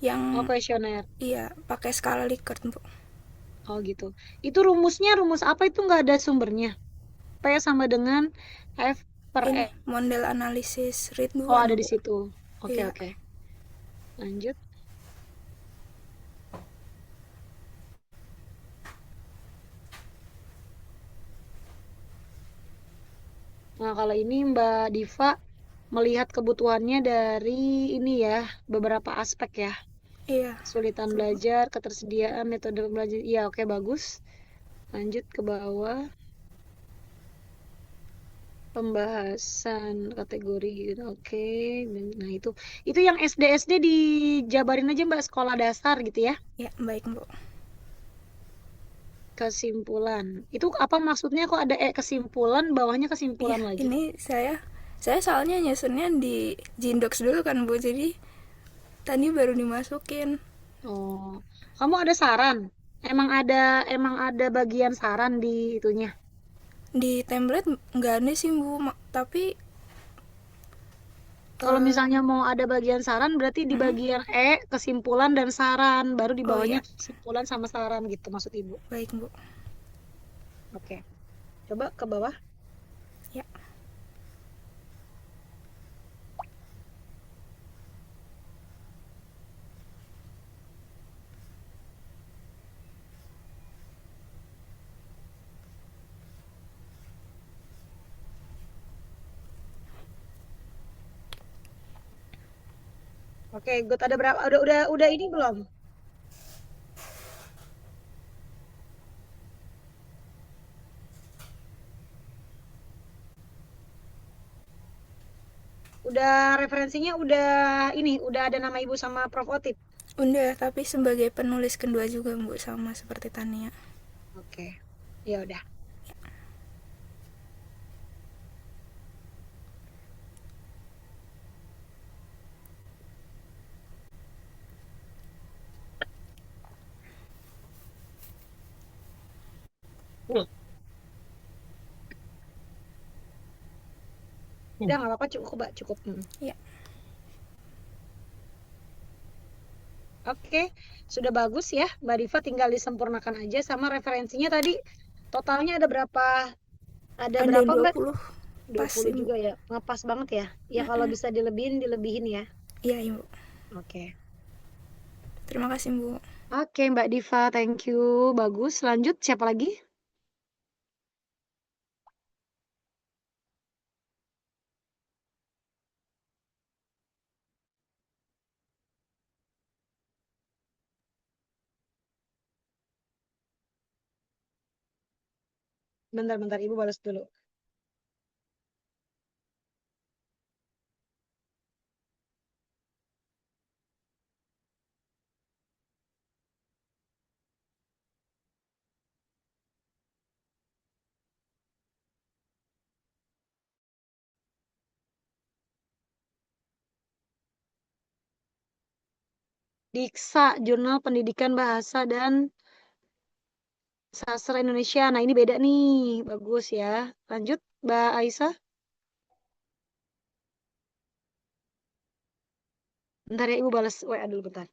yang Oh, kuesioner. iya, pakai skala Likert, Bu. Oh, gitu. Itu rumusnya rumus apa itu nggak ada sumbernya? P sama dengan F per Ini E. model analisis read Oh, bukan, ada di Bu. situ. Oke, Iya. oke. Lanjut. Nah, kalau ini Mbak Diva melihat kebutuhannya dari ini ya, beberapa aspek ya. Iya. Kesulitan belajar, ketersediaan metode belajar. Iya, oke, bagus. Lanjut ke bawah. Pembahasan kategori gitu. Oke. Nah, itu yang SD dijabarin aja Mbak, sekolah dasar gitu ya. Ya, baik, Bu. Kesimpulan. Itu apa maksudnya kok ada kesimpulan, bawahnya Iya, kesimpulan lagi? ini saya soalnya nyusunnya di Jindox dulu kan, Bu. Jadi tadi baru dimasukin. Oh, kamu ada saran? Emang ada bagian saran di itunya. Di template nggak ada sih, Bu. Tapi Kalau eh misalnya mau ada bagian saran, berarti di mm, bagian kesimpulan dan saran, baru di oh bawahnya ya, kesimpulan sama saran gitu maksud Ibu. baik, Bu. Oke. Coba ke bawah. Ya. Oke, good. Ada berapa? Udah ini belum? Udah referensinya udah ada nama Ibu sama Prof Otip. Udah, tapi sebagai penulis kedua juga, Bu, sama seperti Tania. Oke. Ya udah. Udah nggak apa-apa, cukup, Mbak, cukup. Ya. Oke, sudah bagus ya, Mbak Diva, tinggal disempurnakan aja sama referensinya tadi. Totalnya ada berapa? Ada Ada berapa, Mbak? 20. Dua Pas puluh sih, Bu. juga ya. Ngepas banget ya. Ya kalau bisa dilebihin, dilebihin ya. Iya, Ibu. Oke. Terima kasih, Bu. Oke, Mbak Diva, thank you. Bagus. Lanjut, siapa lagi? Bentar-bentar, Ibu balas dulu. Diksa, Jurnal Pendidikan Bahasa dan Sastra Indonesia. Nah, ini beda nih. Bagus ya. Lanjut, Mbak Aisyah. Bentar ya, Ibu balas WA dulu bentar.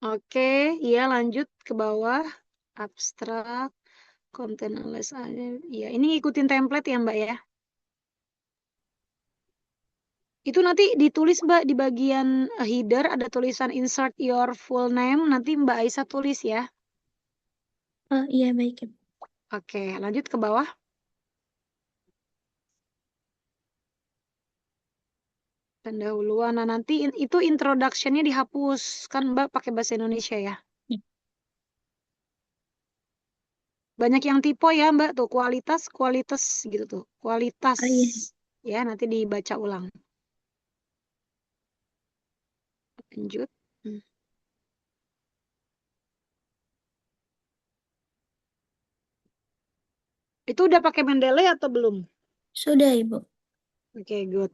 Oke, iya lanjut ke bawah. Abstrak, konten les aja. Iya, ini ikutin template ya Mbak ya. Itu nanti ditulis Mbak di bagian header ada tulisan insert your full name. Nanti Mbak Aisyah tulis ya. Oh iya baik Ibu. Oke, lanjut ke bawah. Pendahuluan. Nah, nanti itu introduction-nya dihapus. Kan Mbak pakai bahasa Indonesia ya. Ya. Banyak yang tipe ya Mbak tuh. Kualitas gitu tuh. Kualitas. Oh iya. Ya, nanti dibaca ulang. Lanjut. Hmm. Itu udah pakai Mendeley atau belum? Sudah Ibu. Oke, good.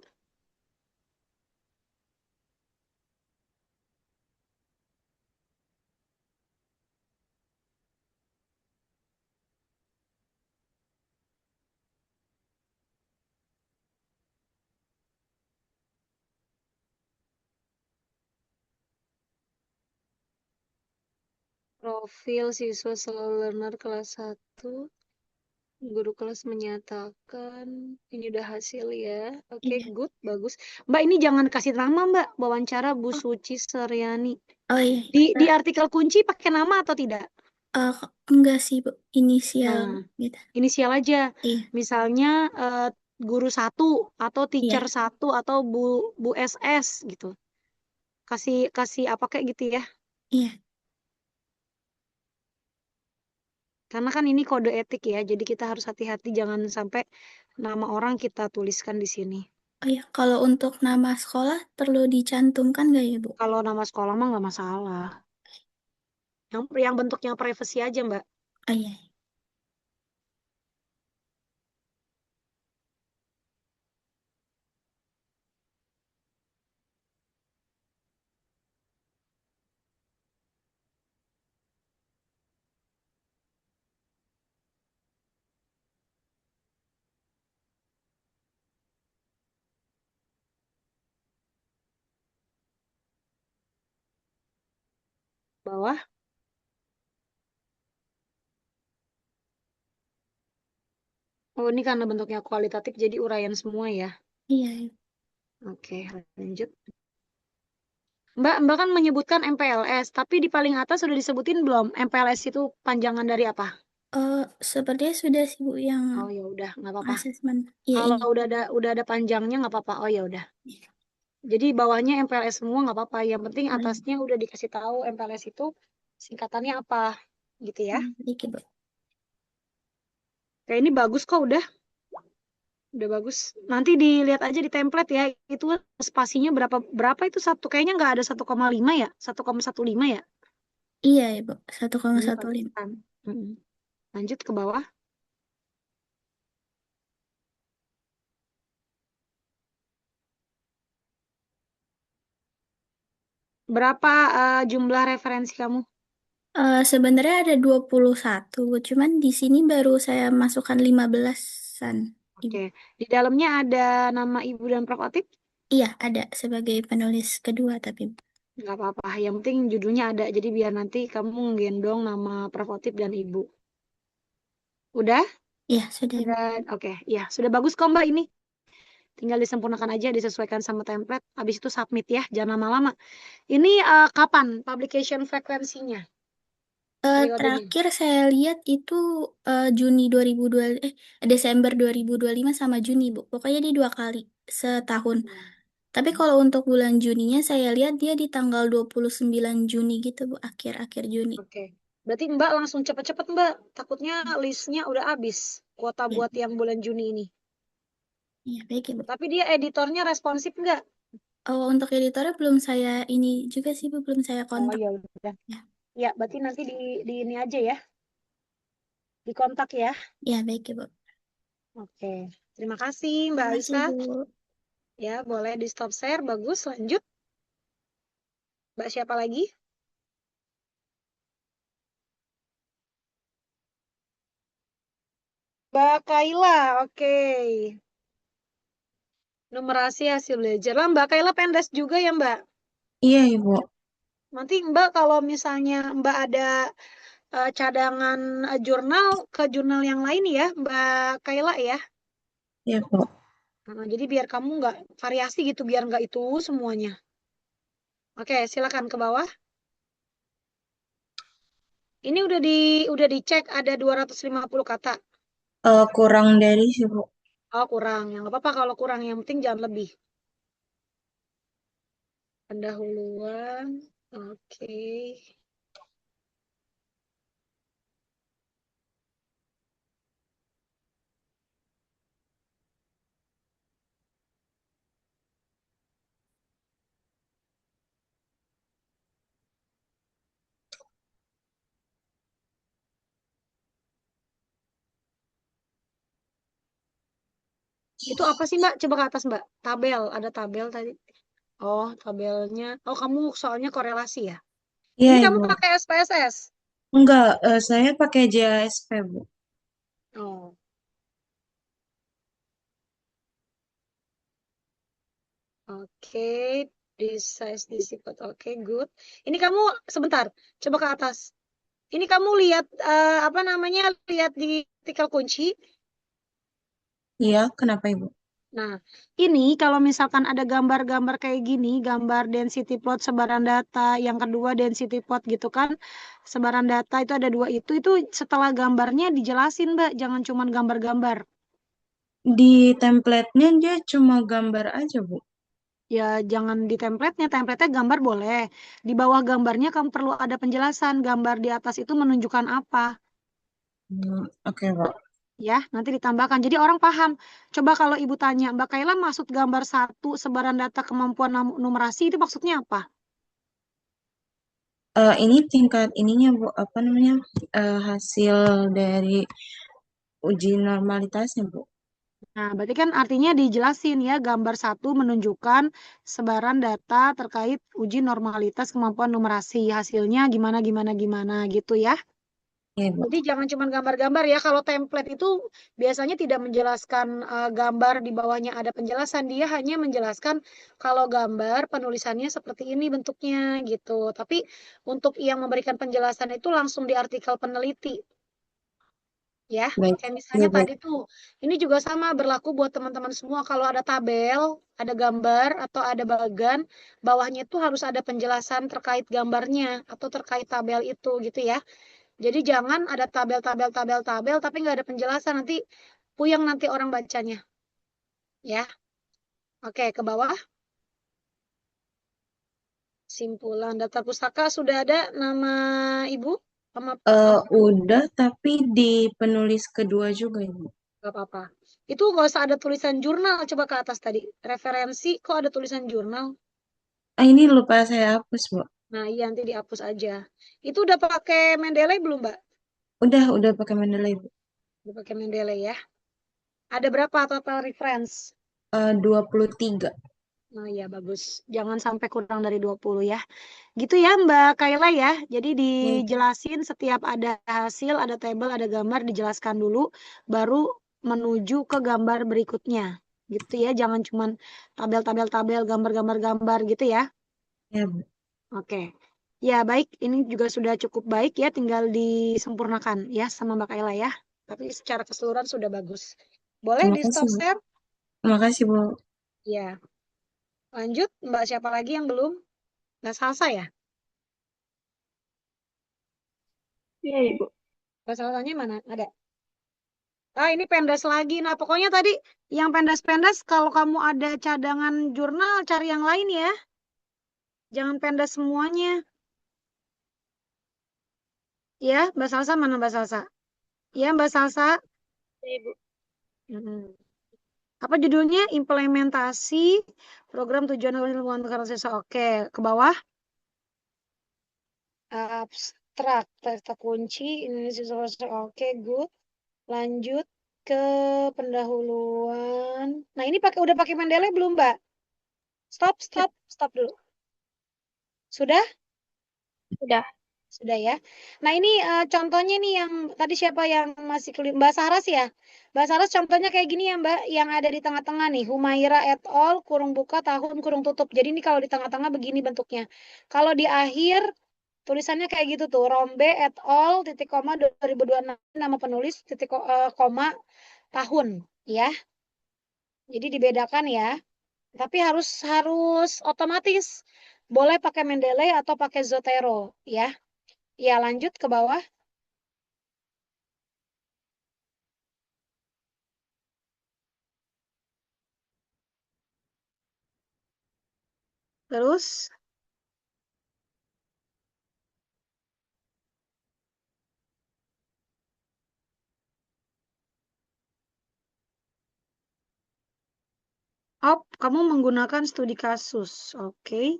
Profil siswa slow learner kelas 1. Guru kelas menyatakan ini udah hasil ya. Oke, Iya. good, bagus. Mbak ini jangan kasih nama Mbak. Wawancara Bu Oh, Suci Suryani. oh iya. Di artikel kunci pakai nama atau tidak? Enggak sih Bu, inisial Nah, gitu. inisial aja. Iya. Misalnya guru 1 atau teacher Iya. 1 atau Bu SS gitu. Kasih apa kayak gitu ya. Iya. Karena kan ini kode etik ya. Jadi kita harus hati-hati jangan sampai nama orang kita tuliskan di sini. Oh iya, kalau untuk nama sekolah perlu dicantumkan nggak ya Bu? Kalau nama sekolah mah nggak masalah. Yang bentuknya privacy aja, Mbak. Oh iya. Bawah. Oh, ini karena bentuknya kualitatif jadi uraian semua ya. Iya. Iya. Oke, lanjut. Mbak kan menyebutkan MPLS, tapi di paling atas sudah disebutin belum? MPLS itu panjangan dari apa? Sepertinya sudah sih Bu yang Oh ya udah, nggak apa-apa. asesmen. Iya Kalau ini. udah ada panjangnya nggak apa-apa. Oh ya udah. Iya. Jadi bawahnya MPLS semua nggak apa-apa. Yang penting Oh, iya. atasnya udah dikasih tahu MPLS itu singkatannya apa, gitu ya. Baik Bu. Kayak ini bagus kok udah bagus. Nanti dilihat aja di template ya. Itu spasinya berapa berapa itu satu. Kayaknya nggak ada 1,5 ya, 1,15 ya. Iya ya Bu, Ini 1,15. pantesan. Mm-mm. Lanjut ke bawah. Berapa jumlah referensi kamu? Sebenarnya ada 21 Bu, cuman di sini baru saya masukkan 15-an Ibu. Oke. Di dalamnya ada nama Ibu dan Prof. Atip? Iya, ada sebagai penulis kedua tapi Bu. Nggak apa-apa. Yang penting judulnya ada. Jadi biar nanti kamu menggendong nama Prof. Atip dan Ibu. Udah? Iya, sudah Ibu. Udah. Oke. Ya, sudah bagus kok Mbak ini. Tinggal disempurnakan aja, disesuaikan sama template. Habis itu submit ya. Jangan lama-lama. Ini kapan publication frekuensinya? Periodenya? Terakhir saya lihat itu Juni 2002 Desember 2025 sama Juni Bu. Pokoknya di 2 kali setahun. Tapi kalau untuk bulan Juninya saya lihat dia di tanggal 29 Juni gitu Bu, akhir-akhir Juni. Oke. Berarti Mbak langsung cepet-cepet Mbak. Takutnya listnya udah habis. Kuota Ya, buat yang bulan Juni ini. iya baik ya Bu. Tapi dia editornya responsif nggak? Oh, untuk editornya belum saya ini juga sih Bu, belum saya Oh kontak. ya udah. Ya, Ya, berarti nanti di ini aja ya. Di kontak ya. ya baik ya Bu. Oke. Terima kasih Mbak Terima kasih Aisyah. Bu. Ya, boleh di stop share. Bagus. Lanjut. Mbak siapa lagi? Mbak Kaila. Oke. Numerasi hasil belajar. Lah, Mbak Kaila pendes juga ya Mbak? Iya, Ibu. Nanti Mbak kalau misalnya Mbak ada cadangan jurnal ke jurnal yang lain ya, Mbak Kayla ya. Iya, Bu. Jadi biar kamu nggak variasi gitu, biar nggak itu semuanya. Oke, silakan ke bawah. Ini udah dicek ada 250 kata. Kurang dari sih, Bu. Oh, kurang. Yang nggak apa-apa kalau kurang, yang penting jangan lebih. Pendahuluan. Oke. Itu apa sih Mbak? Coba ke atas Mbak. Tabel, ada tabel tadi. Oh, tabelnya. Oh, kamu soalnya korelasi ya. Iya, Ini kamu Ibu. pakai SPSS. Enggak, saya pakai JASP, Bu. Oh, oke. This size, this siput. Oke, good. Ini kamu sebentar. Coba ke atas. Ini kamu lihat apa namanya? Lihat di artikel kunci. Iya, kenapa, Ibu? Nah, ini kalau misalkan ada gambar-gambar kayak gini, gambar density plot sebaran data, yang kedua density plot gitu kan, sebaran data itu ada dua itu setelah gambarnya dijelasin Mbak, jangan cuman gambar-gambar. Di template-nya dia cuma gambar aja, Bu. Ya, jangan di template-nya, template-nya gambar boleh. Di bawah gambarnya kamu perlu ada penjelasan, gambar di atas itu menunjukkan apa. Oke, Pak. Ya, nanti ditambahkan. Jadi orang paham. Coba kalau Ibu tanya, Mbak Kaila maksud gambar satu sebaran data kemampuan numerasi itu maksudnya apa? Ini tingkat ininya, Bu, apa namanya? Hasil dari uji normalitasnya, Bu. Nah, berarti kan artinya dijelasin ya, gambar satu menunjukkan sebaran data terkait uji normalitas kemampuan numerasi. Hasilnya gimana, gimana, gimana gitu ya. Iya, Bu. Jadi jangan cuma gambar-gambar ya. Kalau template itu biasanya tidak menjelaskan gambar di bawahnya ada penjelasan. Dia hanya menjelaskan kalau gambar penulisannya seperti ini bentuknya gitu. Tapi untuk yang memberikan penjelasan itu langsung di artikel peneliti. Ya, Baik. kayak Iya, misalnya baik. tadi tuh, ini juga sama berlaku buat teman-teman semua. Kalau ada tabel, ada gambar, atau ada bagan, bawahnya itu harus ada penjelasan terkait gambarnya atau terkait tabel itu gitu ya. Jadi jangan ada tabel, tapi nggak ada penjelasan, nanti puyeng nanti orang bacanya. Ya, oke, ke bawah. Simpulan daftar pustaka sudah ada nama Ibu sama Udah, tapi di penulis kedua juga, Ibu. nggak apa-apa. Itu nggak usah ada tulisan jurnal. Coba ke atas tadi. Referensi, kok ada tulisan jurnal? Ini lupa saya hapus, Bu. Nah, iya nanti dihapus aja. Itu udah pakai Mendeley belum, Mbak? Udah pakai Mendeley, Bu. Udah pakai Mendeley ya. Ada berapa total reference? 23. Nah, iya bagus. Jangan sampai kurang dari 20 ya. Gitu ya, Mbak Kayla ya. Jadi Iya, dijelasin setiap ada hasil, ada tabel, ada gambar, dijelaskan dulu, baru menuju ke gambar berikutnya. Gitu ya, jangan cuman tabel, gambar gitu ya. iya, Bu. Oke. Ya, baik. Ini juga sudah cukup baik ya, tinggal disempurnakan ya sama Mbak Kayla ya. Tapi secara keseluruhan sudah bagus. Boleh Terima di kasih, stop Bu. share? Terima kasih, Bu. Ya. Lanjut, Mbak siapa lagi yang belum? Mbak Salsa ya? Iya, Ibu. Mbak Salsanya mana? Ada. Ah, ini pendas lagi. Nah, pokoknya tadi yang pendas-pendas, kalau kamu ada cadangan jurnal, cari yang lain ya. Jangan pendas semuanya. Ya, Mbak Salsa mana Mbak Salsa? Ya, Mbak Salsa. Iya, Ibu. Mm-mm. Apa judulnya? Implementasi program tujuan ilmuwan siswa. Oke, ke bawah. Abstrak, kata kunci, ini siswa. Oke, good. Lanjut ke pendahuluan. Nah, ini udah pakai Mendeley belum, Mbak? Stop dulu. Sudah? Udah. Sudah ya. Nah ini contohnya nih yang tadi siapa yang masih Mbak Saras ya. Mbak Saras contohnya kayak gini ya Mbak, yang ada di tengah-tengah nih, Humaira et al. Kurung buka tahun kurung tutup. Jadi ini kalau di tengah-tengah begini bentuknya. Kalau di akhir tulisannya kayak gitu tuh, Rombe et al. Titik koma 2026 nama penulis titik koma tahun ya. Jadi dibedakan ya. Tapi harus harus otomatis. Boleh pakai Mendeley atau pakai Zotero ya. Ya, lanjut ke bawah. Terus, kamu menggunakan studi kasus. Oke.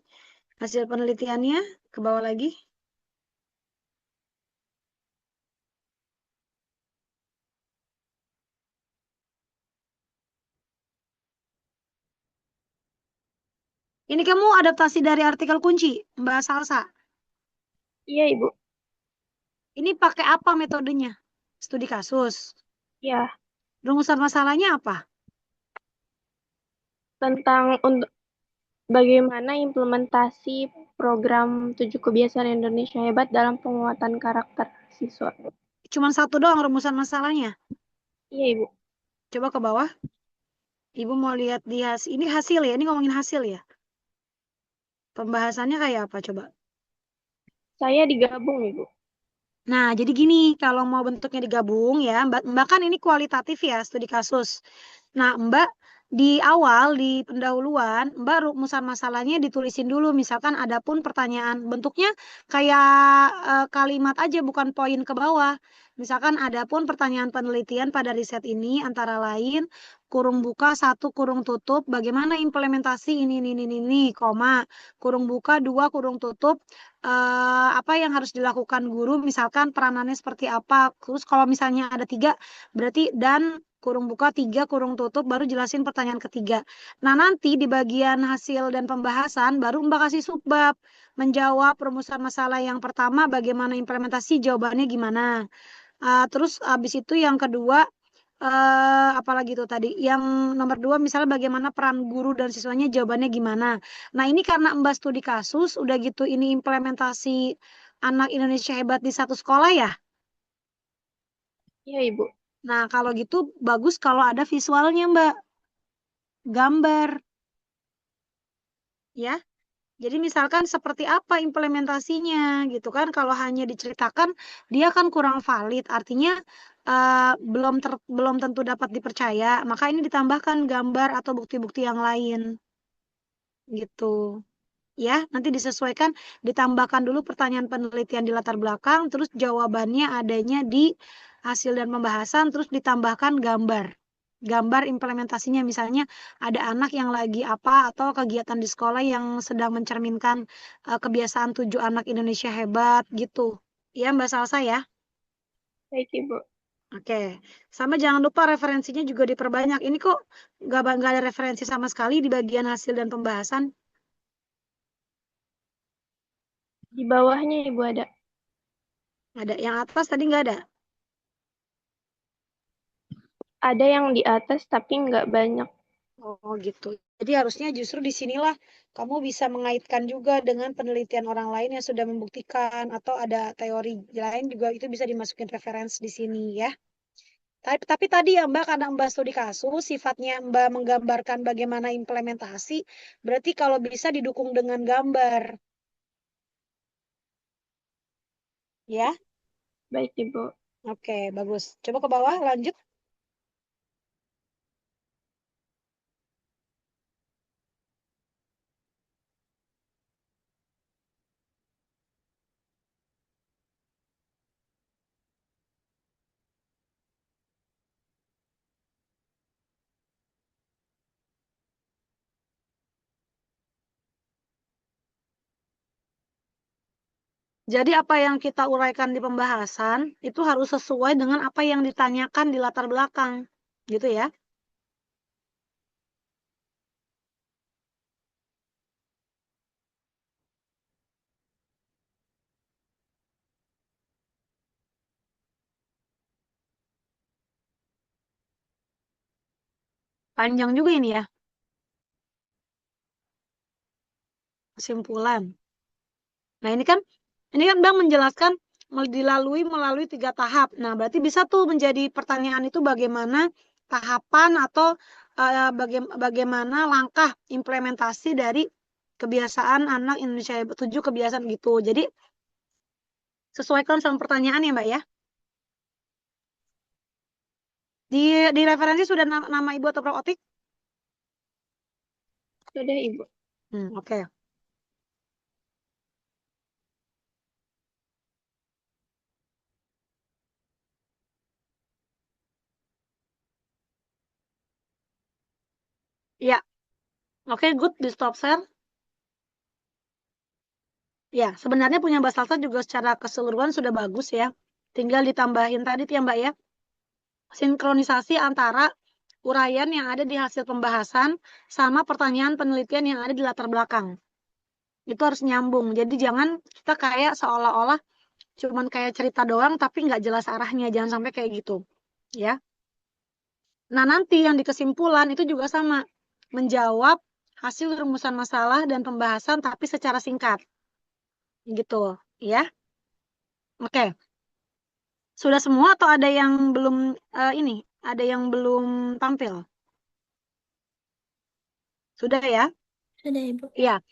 Hasil penelitiannya ke bawah lagi. Ini kamu adaptasi dari artikel kunci, Mbak Salsa. Iya, Ibu. Ini pakai apa metodenya? Studi kasus. Ya, Rumusan masalahnya apa? tentang untuk bagaimana implementasi program 7 Kebiasaan Indonesia Hebat dalam penguatan karakter siswa. Cuman satu doang rumusan masalahnya. Iya, Ibu. Coba ke bawah. Ibu mau lihat di ini hasil ya. Ini ngomongin hasil ya. Pembahasannya kayak apa coba? Saya digabung, Ibu. Nah, jadi gini, kalau mau bentuknya digabung ya, Mbak kan ini kualitatif ya, studi kasus. Nah, Mbak di awal, di pendahuluan, Mbak rumusan masalahnya ditulisin dulu. Misalkan ada pun pertanyaan, bentuknya kayak kalimat aja, bukan poin ke bawah. Misalkan ada pun pertanyaan penelitian pada riset ini, antara lain, kurung buka, satu kurung tutup, bagaimana implementasi ini, koma, kurung buka, dua kurung tutup, apa yang harus dilakukan guru, misalkan peranannya seperti apa. Terus kalau misalnya ada tiga, berarti dan kurung buka tiga kurung tutup baru jelasin pertanyaan ketiga. Nah nanti di bagian hasil dan pembahasan baru Mbak kasih subbab menjawab perumusan masalah yang pertama bagaimana implementasi jawabannya gimana. Terus habis itu yang kedua apalagi tuh tadi yang nomor dua misalnya bagaimana peran guru dan siswanya jawabannya gimana. Nah ini karena Mbak studi kasus udah gitu ini implementasi anak Indonesia hebat di satu sekolah ya. Iya, Ibu. Nah kalau gitu bagus kalau ada visualnya Mbak, gambar ya. Jadi misalkan seperti apa implementasinya gitu kan. Kalau hanya diceritakan dia kan kurang valid. Artinya belum tentu dapat dipercaya. Maka ini ditambahkan gambar atau bukti-bukti yang lain gitu. Ya, nanti disesuaikan, ditambahkan dulu pertanyaan penelitian di latar belakang, terus jawabannya adanya di hasil dan pembahasan, terus ditambahkan gambar. Gambar implementasinya misalnya ada anak yang lagi apa atau kegiatan di sekolah yang sedang mencerminkan kebiasaan 7 anak Indonesia hebat gitu. Ya, Mbak Salsa ya. Baik, Ibu. Oke, sama jangan lupa referensinya juga diperbanyak. Ini kok nggak ada referensi sama sekali di bagian hasil dan pembahasan. Di bawahnya, Ibu, ada. Ada yang atas tadi nggak ada. Ada yang di atas, tapi nggak banyak. Oh gitu. Jadi harusnya justru di sinilah kamu bisa mengaitkan juga dengan penelitian orang lain yang sudah membuktikan atau ada teori lain juga itu bisa dimasukin referensi di sini ya. Tapi tadi ya Mbak, karena Mbak studi kasus, sifatnya Mbak menggambarkan bagaimana implementasi, berarti kalau bisa didukung dengan gambar, ya. Baik, Ibu. Oke, bagus. Coba ke bawah, lanjut. Jadi apa yang kita uraikan di pembahasan itu harus sesuai dengan apa yang ditanyakan di latar belakang, gitu ya. Panjang juga ini ya, kesimpulan. Nah, ini kan Bang menjelaskan melalui 3 tahap. Nah, berarti bisa tuh menjadi pertanyaan itu bagaimana tahapan atau bagaimana langkah implementasi dari kebiasaan anak Indonesia 7 kebiasaan gitu. Jadi sesuaikan sama pertanyaan ya, Mbak ya. Di referensi sudah nama Ibu atau Prof Otik? Sudah, Ibu. Oke. Ya, oke, good, di stop share. Ya, sebenarnya punya Mbak Salsa juga secara keseluruhan sudah bagus ya. Tinggal ditambahin tadi ya Mbak ya. Sinkronisasi antara uraian yang ada di hasil pembahasan sama pertanyaan penelitian yang ada di latar belakang. Itu harus nyambung. Jadi jangan kita kayak seolah-olah cuman kayak cerita doang tapi nggak jelas arahnya. Jangan sampai kayak gitu. Ya. Nah, nanti yang di kesimpulan itu juga sama. Menjawab hasil rumusan masalah dan pembahasan tapi secara singkat. Gitu. Ya. Oke. Sudah semua atau ada yang belum ini? Ada yang belum tampil? Sudah ya? Sudah, Ibu. Iya.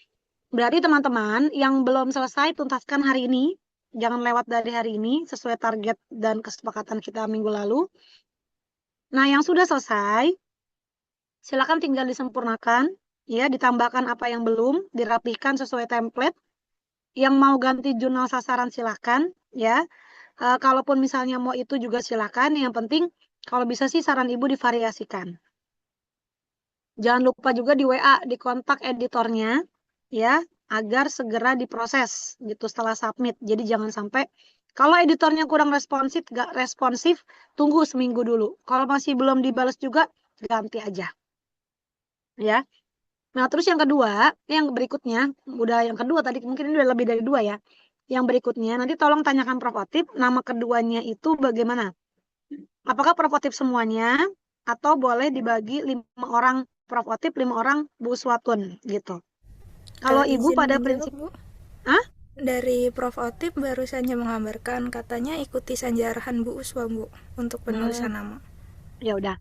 Berarti teman-teman yang belum selesai tuntaskan hari ini. Jangan lewat dari hari ini sesuai target dan kesepakatan kita minggu lalu. Nah, yang sudah selesai, silakan tinggal disempurnakan. Ya, ditambahkan apa yang belum, dirapihkan sesuai template. Yang mau ganti jurnal sasaran silakan. Ya, kalaupun misalnya mau itu juga silakan. Yang penting, kalau bisa sih saran Ibu divariasikan. Jangan lupa juga di WA, di kontak editornya, ya, agar segera diproses gitu setelah submit. Jadi jangan sampai, kalau editornya kurang responsif, gak responsif, tunggu seminggu dulu. Kalau masih belum dibalas juga, ganti aja. Ya. Nah, terus yang kedua, yang berikutnya, udah yang kedua tadi, mungkin ini udah lebih dari 2 ya. Yang berikutnya, nanti tolong tanyakan Prof Otip, nama keduanya itu bagaimana? Apakah Prof Otip semuanya, atau boleh dibagi 5 orang Prof Otip, 5 orang Bu Swatun gitu. Kalau Ibu Izin pada menjawab, prinsip, Bu. Hah? Dari Prof Otip baru saja mengabarkan katanya ikuti sanjarahan Bu Uswa, Bu, untuk penulisan nama. Ya udah.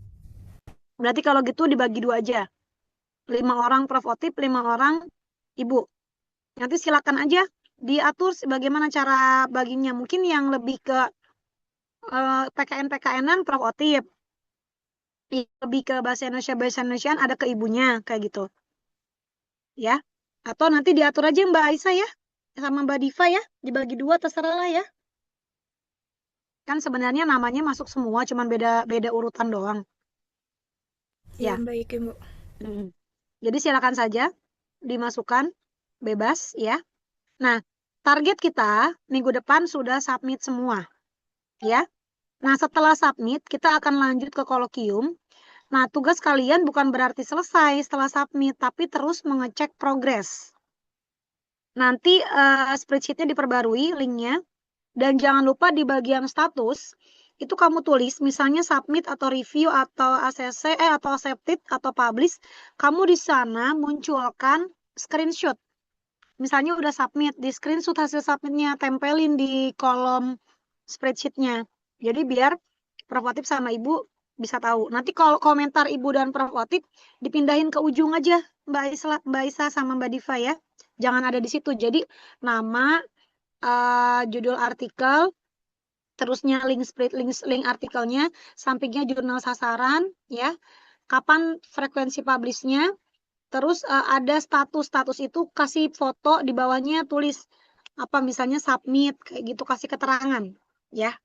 Berarti kalau gitu dibagi 2 aja. 5 orang Prof Otip, 5 orang Ibu. Nanti silakan aja diatur bagaimana cara baginya. Mungkin yang lebih ke PKN-PKN-an Prof Otip. Lebih ke bahasa Indonesia ada ke ibunya kayak gitu. Ya. Atau nanti diatur aja Mbak Aisyah ya sama Mbak Diva ya, dibagi 2 terserah lah ya. Kan sebenarnya namanya masuk semua, cuman beda urutan doang. Ya, Ya. baik, Ibu. Jadi silakan saja dimasukkan bebas ya. Nah, target kita minggu depan sudah submit semua. Ya. Nah, setelah submit kita akan lanjut ke kolokium. Nah, tugas kalian bukan berarti selesai setelah submit, tapi terus mengecek progres. Nanti spreadsheet-nya diperbarui linknya. Dan jangan lupa di bagian status, itu kamu tulis misalnya submit atau review atau ACC, atau accepted atau publish. Kamu di sana munculkan screenshot. Misalnya udah submit, di screenshot hasil submitnya, tempelin di kolom spreadsheet-nya. Jadi biar Prof Otip sama Ibu bisa tahu. Nanti kalau komentar Ibu dan Prof Otip dipindahin ke ujung aja, Mbak Isa sama Mbak Diva ya. Jangan ada di situ. Jadi nama, judul artikel, terusnya link artikelnya, sampingnya jurnal sasaran, ya. Kapan frekuensi publishnya, terus ada status itu kasih foto di bawahnya, tulis apa misalnya submit kayak gitu, kasih keterangan, ya.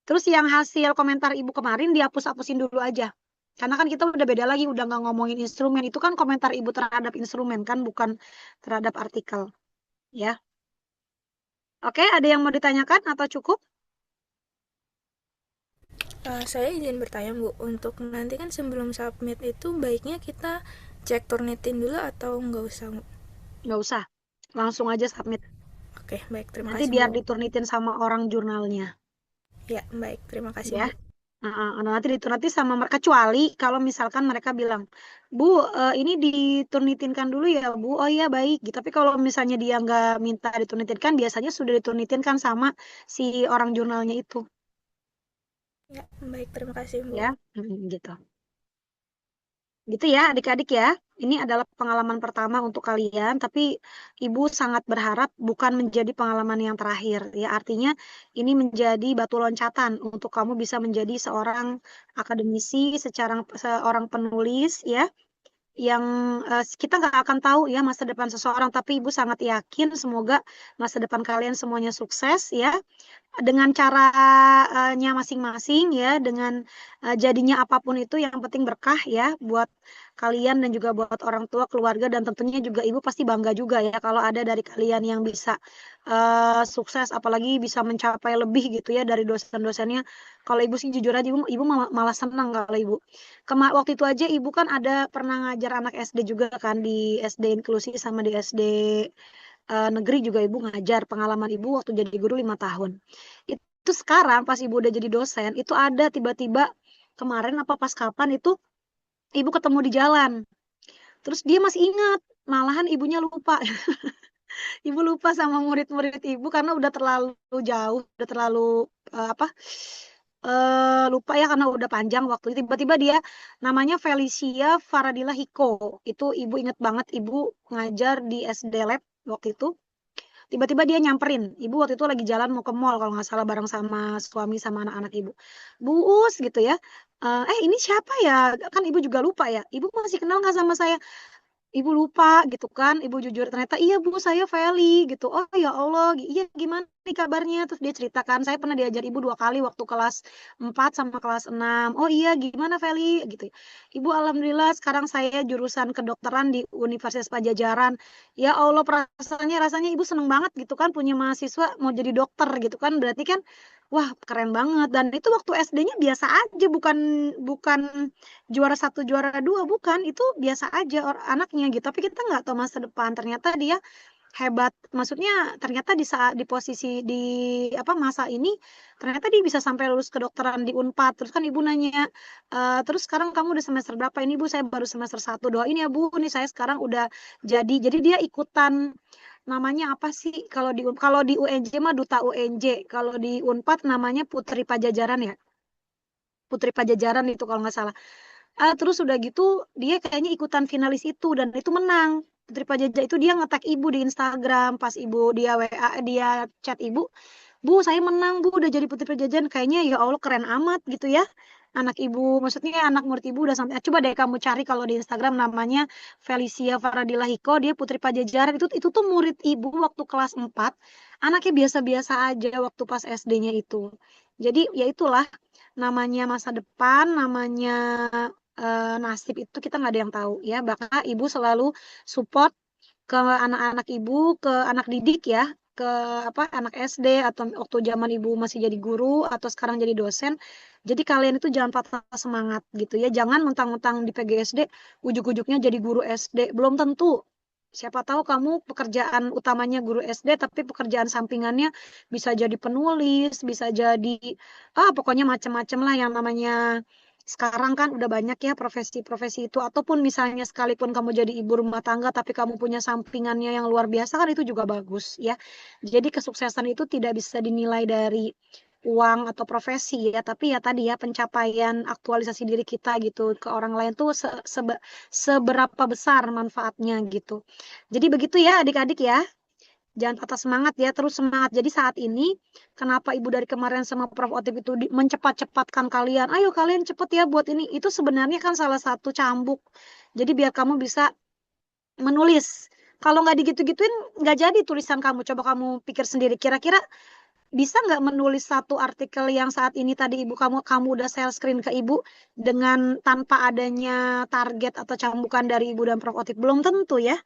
Terus yang hasil komentar Ibu kemarin dihapus-hapusin dulu aja. Karena kan kita udah beda lagi, udah nggak ngomongin instrumen. Itu kan komentar Ibu terhadap instrumen kan, bukan terhadap artikel, ya. Oke, ada yang mau ditanyakan atau cukup? Saya izin bertanya, Bu. Untuk nanti kan sebelum submit itu baiknya kita cek Turnitin dulu atau nggak usah, Bu? Nggak usah, langsung aja submit. Oke, baik. Terima Nanti kasih, biar Bu. diturnitin sama orang jurnalnya. Ya, baik. Terima kasih, Ya. Bu. Nanti sama mereka, kecuali kalau misalkan mereka bilang, Bu, ini ditunitinkan dulu ya Bu. Oh iya baik gitu. Tapi kalau misalnya dia nggak minta ditunitinkan, biasanya sudah ditunitinkan sama si orang jurnalnya itu Ya, baik, terima kasih Bu. ya. Gitu. Gitu ya adik-adik ya. Ini adalah pengalaman pertama untuk kalian, tapi Ibu sangat berharap bukan menjadi pengalaman yang terakhir ya. Artinya ini menjadi batu loncatan untuk kamu bisa menjadi seorang akademisi, seorang penulis ya, yang kita nggak akan tahu ya masa depan seseorang, tapi Ibu sangat yakin semoga masa depan kalian semuanya sukses ya, dengan caranya masing-masing ya, dengan jadinya apapun itu yang penting berkah ya buat kalian dan juga buat orang tua, keluarga, dan tentunya juga Ibu pasti bangga juga ya kalau ada dari kalian yang bisa sukses, apalagi bisa mencapai lebih gitu ya dari dosen-dosennya. Kalau Ibu sih jujur aja Ibu malah senang kalau Ibu. Waktu itu aja Ibu kan ada pernah ngajar anak SD juga kan, di SD inklusi sama di SD negeri juga Ibu ngajar. Pengalaman Ibu waktu jadi guru 5 tahun. Itu sekarang pas Ibu udah jadi dosen, itu ada tiba-tiba kemarin apa pas kapan itu Ibu ketemu di jalan. Terus dia masih ingat, malahan ibunya lupa. Ibu lupa sama murid-murid Ibu karena udah terlalu jauh, udah terlalu lupa ya karena udah panjang waktu. Tiba-tiba dia namanya Felicia Faradila Hiko. Itu Ibu inget banget, Ibu ngajar di SD Lab waktu itu. Tiba-tiba dia nyamperin. Ibu waktu itu lagi jalan mau ke mall kalau nggak salah bareng sama suami sama anak-anak Ibu. Bu Us gitu ya. Ini siapa ya? Kan Ibu juga lupa ya. Ibu masih kenal nggak sama saya? Ibu lupa gitu kan, Ibu jujur ternyata iya Bu saya Feli gitu. Oh ya Allah, iya gimana nih kabarnya? Terus dia ceritakan saya pernah diajar Ibu 2 kali waktu kelas 4 sama kelas 6. Oh iya gimana Feli gitu. Ibu alhamdulillah sekarang saya jurusan kedokteran di Universitas Pajajaran. Ya Allah rasanya Ibu seneng banget gitu kan punya mahasiswa mau jadi dokter gitu kan. Berarti kan wah keren banget. Dan itu waktu SD-nya biasa aja, bukan bukan juara 1 juara 2, bukan, itu biasa aja anaknya gitu, tapi kita nggak tahu masa depan ternyata dia hebat, maksudnya ternyata di saat di posisi di masa ini ternyata dia bisa sampai lulus kedokteran di Unpad. Terus kan Ibu nanya, terus sekarang kamu udah semester berapa? Ini Bu saya baru semester 1, doain ya Bu nih saya sekarang udah jadi dia ikutan, namanya apa sih kalau di UNJ mah duta UNJ, kalau di Unpad namanya Putri Pajajaran ya, Putri Pajajaran itu kalau nggak salah. Terus udah gitu dia kayaknya ikutan finalis itu dan itu menang. Putri Pajajaran itu dia nge-tag Ibu di Instagram, pas Ibu dia WA, dia chat Ibu, Bu saya menang Bu udah jadi Putri Pajajaran. Kayaknya ya Allah keren amat gitu ya. Anak Ibu, maksudnya anak murid Ibu udah sampai, coba deh kamu cari kalau di Instagram namanya Felicia Faradila Hiko, dia Putri Pajajaran. Itu tuh murid Ibu waktu kelas 4. Anaknya biasa-biasa aja waktu pas SD-nya itu. Jadi ya itulah namanya masa depan, namanya nasib itu kita nggak ada yang tahu ya. Bahkan Ibu selalu support ke anak-anak Ibu, ke anak didik ya, ke anak SD atau waktu zaman Ibu masih jadi guru atau sekarang jadi dosen. Jadi kalian itu jangan patah semangat gitu ya. Jangan mentang-mentang di PGSD ujuk-ujuknya jadi guru SD. Belum tentu. Siapa tahu kamu pekerjaan utamanya guru SD, tapi pekerjaan sampingannya bisa jadi penulis, bisa jadi pokoknya macam-macam lah yang namanya sekarang kan udah banyak ya profesi-profesi itu, ataupun misalnya sekalipun kamu jadi ibu rumah tangga tapi kamu punya sampingannya yang luar biasa kan itu juga bagus ya. Jadi kesuksesan itu tidak bisa dinilai dari uang atau profesi ya, tapi ya tadi ya pencapaian aktualisasi diri kita gitu ke orang lain tuh seberapa besar manfaatnya gitu. Jadi begitu ya adik-adik ya. Jangan patah semangat ya, terus semangat. Jadi saat ini, kenapa Ibu dari kemarin sama Prof. Otip itu mencepat-cepatkan kalian, ayo kalian cepet ya buat ini. Itu sebenarnya kan salah satu cambuk. Jadi biar kamu bisa menulis. Kalau nggak digitu-gituin, nggak jadi tulisan kamu. Coba kamu pikir sendiri, kira-kira bisa nggak menulis satu artikel yang saat ini tadi kamu udah share screen ke Ibu dengan tanpa adanya target atau cambukan dari Ibu dan Prof. Otip? Belum tentu ya.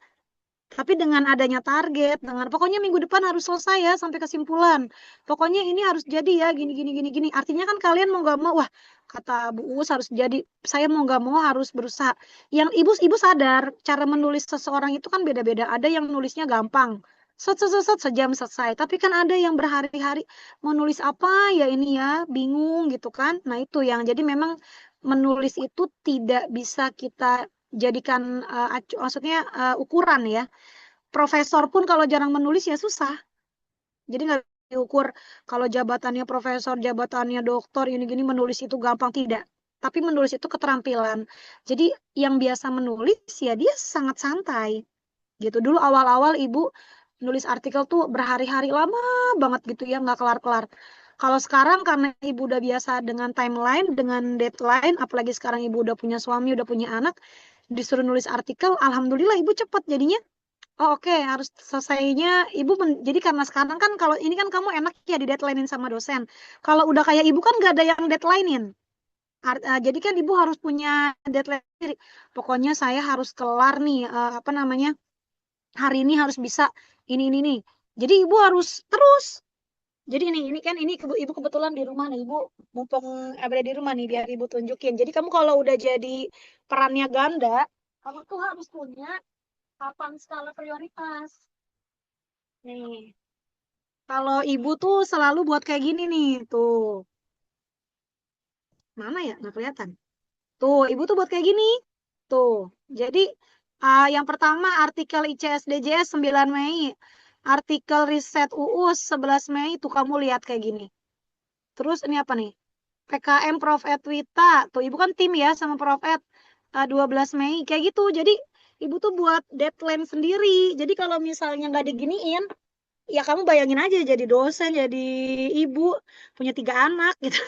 Tapi dengan adanya target, dengan pokoknya minggu depan harus selesai ya sampai kesimpulan. Pokoknya ini harus jadi ya gini gini gini gini. Artinya kan kalian mau nggak mau, wah kata Bu Us harus jadi. Saya mau nggak mau harus berusaha. Yang ibu sadar cara menulis seseorang itu kan beda-beda. Ada yang nulisnya gampang, sejam selesai. Tapi kan ada yang berhari-hari mau nulis apa ya ini ya, bingung gitu kan. Nah itu yang jadi memang menulis itu tidak bisa kita jadikan maksudnya ukuran ya. Profesor pun kalau jarang menulis ya susah. Jadi nggak diukur kalau jabatannya profesor, jabatannya doktor, ini gini menulis itu gampang tidak. Tapi menulis itu keterampilan. Jadi yang biasa menulis ya dia sangat santai gitu. Dulu awal-awal ibu nulis artikel tuh berhari-hari lama banget gitu ya, nggak kelar-kelar. Kalau sekarang karena ibu udah biasa dengan timeline, dengan deadline, apalagi sekarang ibu udah punya suami, udah punya anak, disuruh nulis artikel, alhamdulillah ibu cepat jadinya. Oh, oke, harus selesainya ibu jadi karena sekarang kan kalau ini kan kamu enak ya di deadlinein sama dosen. Kalau udah kayak ibu kan nggak ada yang deadlinein. Jadi kan ibu harus punya deadline sendiri. Pokoknya saya harus kelar nih apa namanya hari ini harus bisa ini nih. Jadi ibu harus terus. Jadi ini kan ini ibu kebetulan di rumah nih ibu mumpung ada di rumah nih biar ibu tunjukin. Jadi kamu kalau udah jadi perannya ganda, kamu tuh harus punya papan skala prioritas. Nih, kalau ibu tuh selalu buat kayak gini nih, tuh. Mana ya? Nggak kelihatan. Tuh, ibu tuh buat kayak gini. Tuh. Jadi, yang pertama artikel ICSDJS 9 Mei. Artikel riset UUS 11 Mei. Tuh kamu lihat kayak gini. Terus ini apa nih? PKM Prof. Ed Wita. Tuh, ibu kan tim ya sama Prof. Ed. 12 Mei. Kayak gitu. Jadi, ibu tuh buat deadline sendiri. Jadi, kalau misalnya nggak diginiin, ya kamu bayangin aja jadi dosen, jadi ibu, punya 3 anak gitu.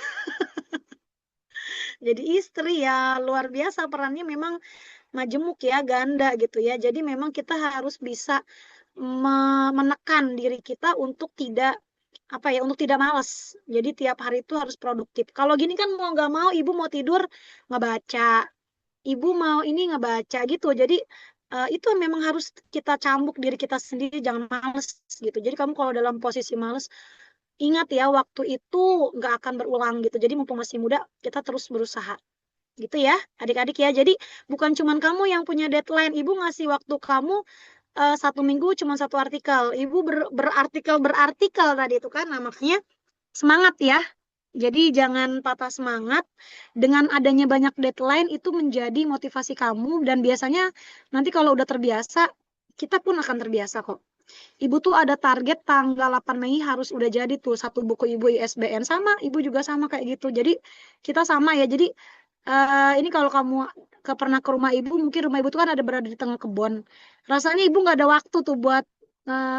Jadi istri ya luar biasa perannya memang majemuk ya, ganda gitu ya. Jadi memang kita harus bisa menekan diri kita untuk tidak apa ya, untuk tidak malas. Jadi tiap hari itu harus produktif. Kalau gini kan mau nggak mau ibu mau tidur nggak baca, ibu mau ini nggak baca gitu. Jadi itu memang harus kita cambuk diri kita sendiri, jangan males gitu. Jadi kamu kalau dalam posisi males, ingat ya waktu itu nggak akan berulang gitu. Jadi mumpung masih muda, kita terus berusaha gitu ya adik-adik ya. Jadi bukan cuman kamu yang punya deadline, ibu ngasih waktu kamu 1 minggu cuma 1 artikel, ibu berartikel tadi itu kan, nah makanya semangat ya. Jadi jangan patah semangat. Dengan adanya banyak deadline itu menjadi motivasi kamu, dan biasanya nanti kalau udah terbiasa kita pun akan terbiasa kok. Ibu tuh ada target tanggal 8 Mei harus udah jadi tuh 1 buku ibu ISBN, sama ibu juga sama kayak gitu. Jadi kita sama ya. Jadi ini kalau kamu pernah ke rumah ibu, mungkin rumah ibu tuh kan ada berada di tengah kebun. Rasanya ibu nggak ada waktu tuh buat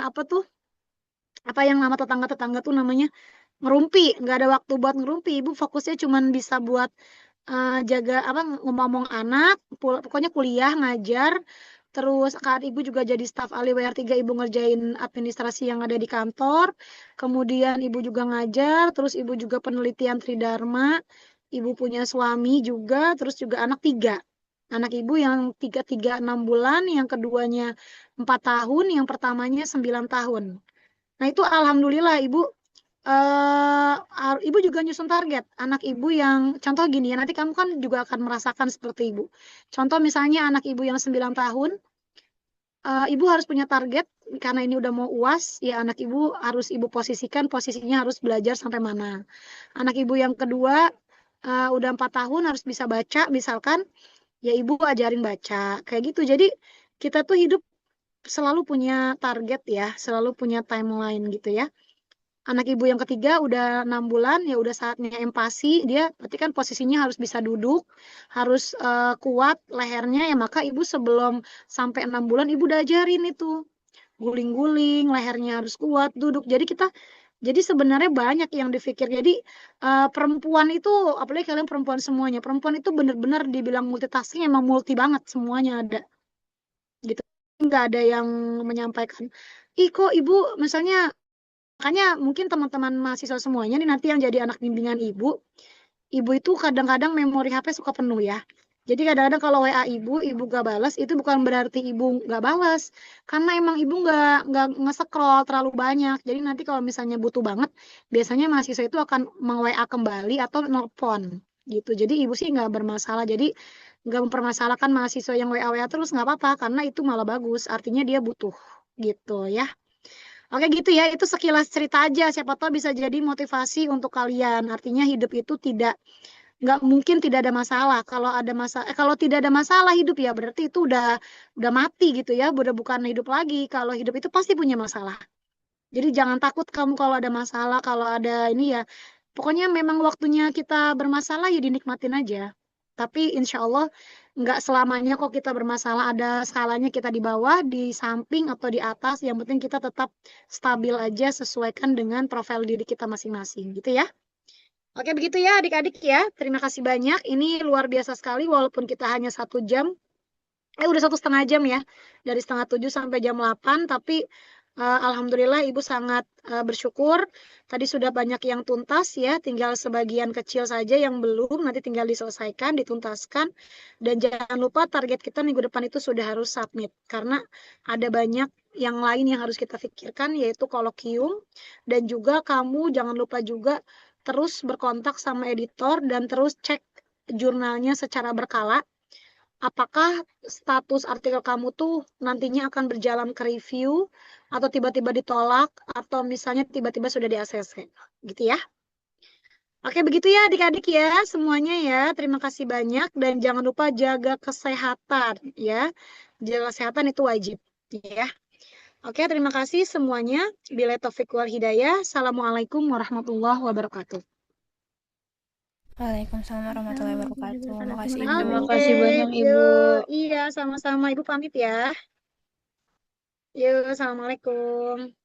apa tuh, apa yang nama tetangga-tetangga tuh namanya ngerumpi, nggak ada waktu buat ngerumpi. Ibu fokusnya cuman bisa buat jaga apa, ngomong anak, pokoknya kuliah, ngajar. Terus saat ibu juga jadi staf ahli WR3, ibu ngerjain administrasi yang ada di kantor. Kemudian ibu juga ngajar, terus ibu juga penelitian Tridharma. Ibu punya suami juga, terus juga anak 3. Anak ibu yang 6 bulan, yang keduanya 4 tahun, yang pertamanya 9 tahun. Nah itu alhamdulillah ibu ibu juga nyusun target. Anak ibu yang contoh gini ya, nanti kamu kan juga akan merasakan seperti ibu. Contoh misalnya anak ibu yang 9 tahun, ibu harus punya target karena ini udah mau UAS, ya anak ibu harus ibu posisinya harus belajar sampai mana. Anak ibu yang kedua udah 4 tahun harus bisa baca misalkan, ya ibu ajarin baca kayak gitu. Jadi kita tuh hidup selalu punya target ya, selalu punya timeline gitu ya. Anak ibu yang ketiga udah 6 bulan, ya udah saatnya empati. Dia berarti kan posisinya harus bisa duduk, harus kuat lehernya ya, maka ibu sebelum sampai 6 bulan ibu udah ajarin itu. Guling-guling, lehernya harus kuat, duduk. Jadi sebenarnya banyak yang dipikir. Jadi perempuan itu, apalagi kalian perempuan semuanya, perempuan itu benar-benar dibilang multitasking, emang multi banget, semuanya ada. Gitu. Nggak ada yang menyampaikan, ih kok ibu misalnya, makanya mungkin teman-teman mahasiswa semuanya nih nanti yang jadi anak bimbingan ibu itu kadang-kadang memori HP suka penuh ya. Jadi kadang-kadang kalau WA ibu gak balas, itu bukan berarti ibu gak balas, karena emang ibu nggak nge-scroll terlalu banyak. Jadi nanti kalau misalnya butuh banget, biasanya mahasiswa itu akan meng-WA kembali atau nelpon gitu. Jadi ibu sih nggak bermasalah. Jadi nggak mempermasalahkan mahasiswa yang WA terus, nggak apa-apa, karena itu malah bagus. Artinya dia butuh gitu ya. Oke gitu ya, itu sekilas cerita aja. Siapa tahu bisa jadi motivasi untuk kalian. Artinya hidup itu nggak mungkin tidak ada masalah. Kalau ada masalah, kalau tidak ada masalah hidup ya berarti itu udah mati gitu ya, udah bukan hidup lagi. Kalau hidup itu pasti punya masalah. Jadi jangan takut kamu kalau ada masalah, kalau ada ini ya. Pokoknya memang waktunya kita bermasalah ya dinikmatin aja. Tapi insya Allah nggak selamanya kok kita bermasalah ada skalanya kita di bawah, di samping atau di atas. Yang penting kita tetap stabil aja sesuaikan dengan profil diri kita masing-masing gitu ya. Oke begitu ya adik-adik ya. Terima kasih banyak. Ini luar biasa sekali walaupun kita hanya 1 jam. Udah 1,5 jam ya. Dari setengah 7 sampai jam 8. Tapi Alhamdulillah Ibu sangat bersyukur. Tadi sudah banyak yang tuntas ya. Tinggal sebagian kecil saja yang belum. Nanti tinggal diselesaikan, dituntaskan. Dan jangan lupa target kita minggu depan itu sudah harus submit. Karena ada banyak yang lain yang harus kita pikirkan yaitu kolokium. Dan juga kamu jangan lupa juga terus berkontak sama editor dan terus cek jurnalnya secara berkala. Apakah status artikel kamu tuh nantinya akan berjalan ke review atau tiba-tiba ditolak atau misalnya tiba-tiba sudah di ACC gitu ya. Oke begitu ya adik-adik ya semuanya ya. Terima kasih banyak dan jangan lupa jaga kesehatan ya. Jaga kesehatan itu wajib ya. Oke terima kasih semuanya. Billahi taufiq wal hidayah. Assalamualaikum warahmatullahi wabarakatuh. Waalaikumsalam warahmatullahi wabarakatuh. Makasih Ibu. Terima Oke, kasih banyak Ibu. yuk. Iya, sama-sama. Ibu pamit ya. Yuk, assalamualaikum.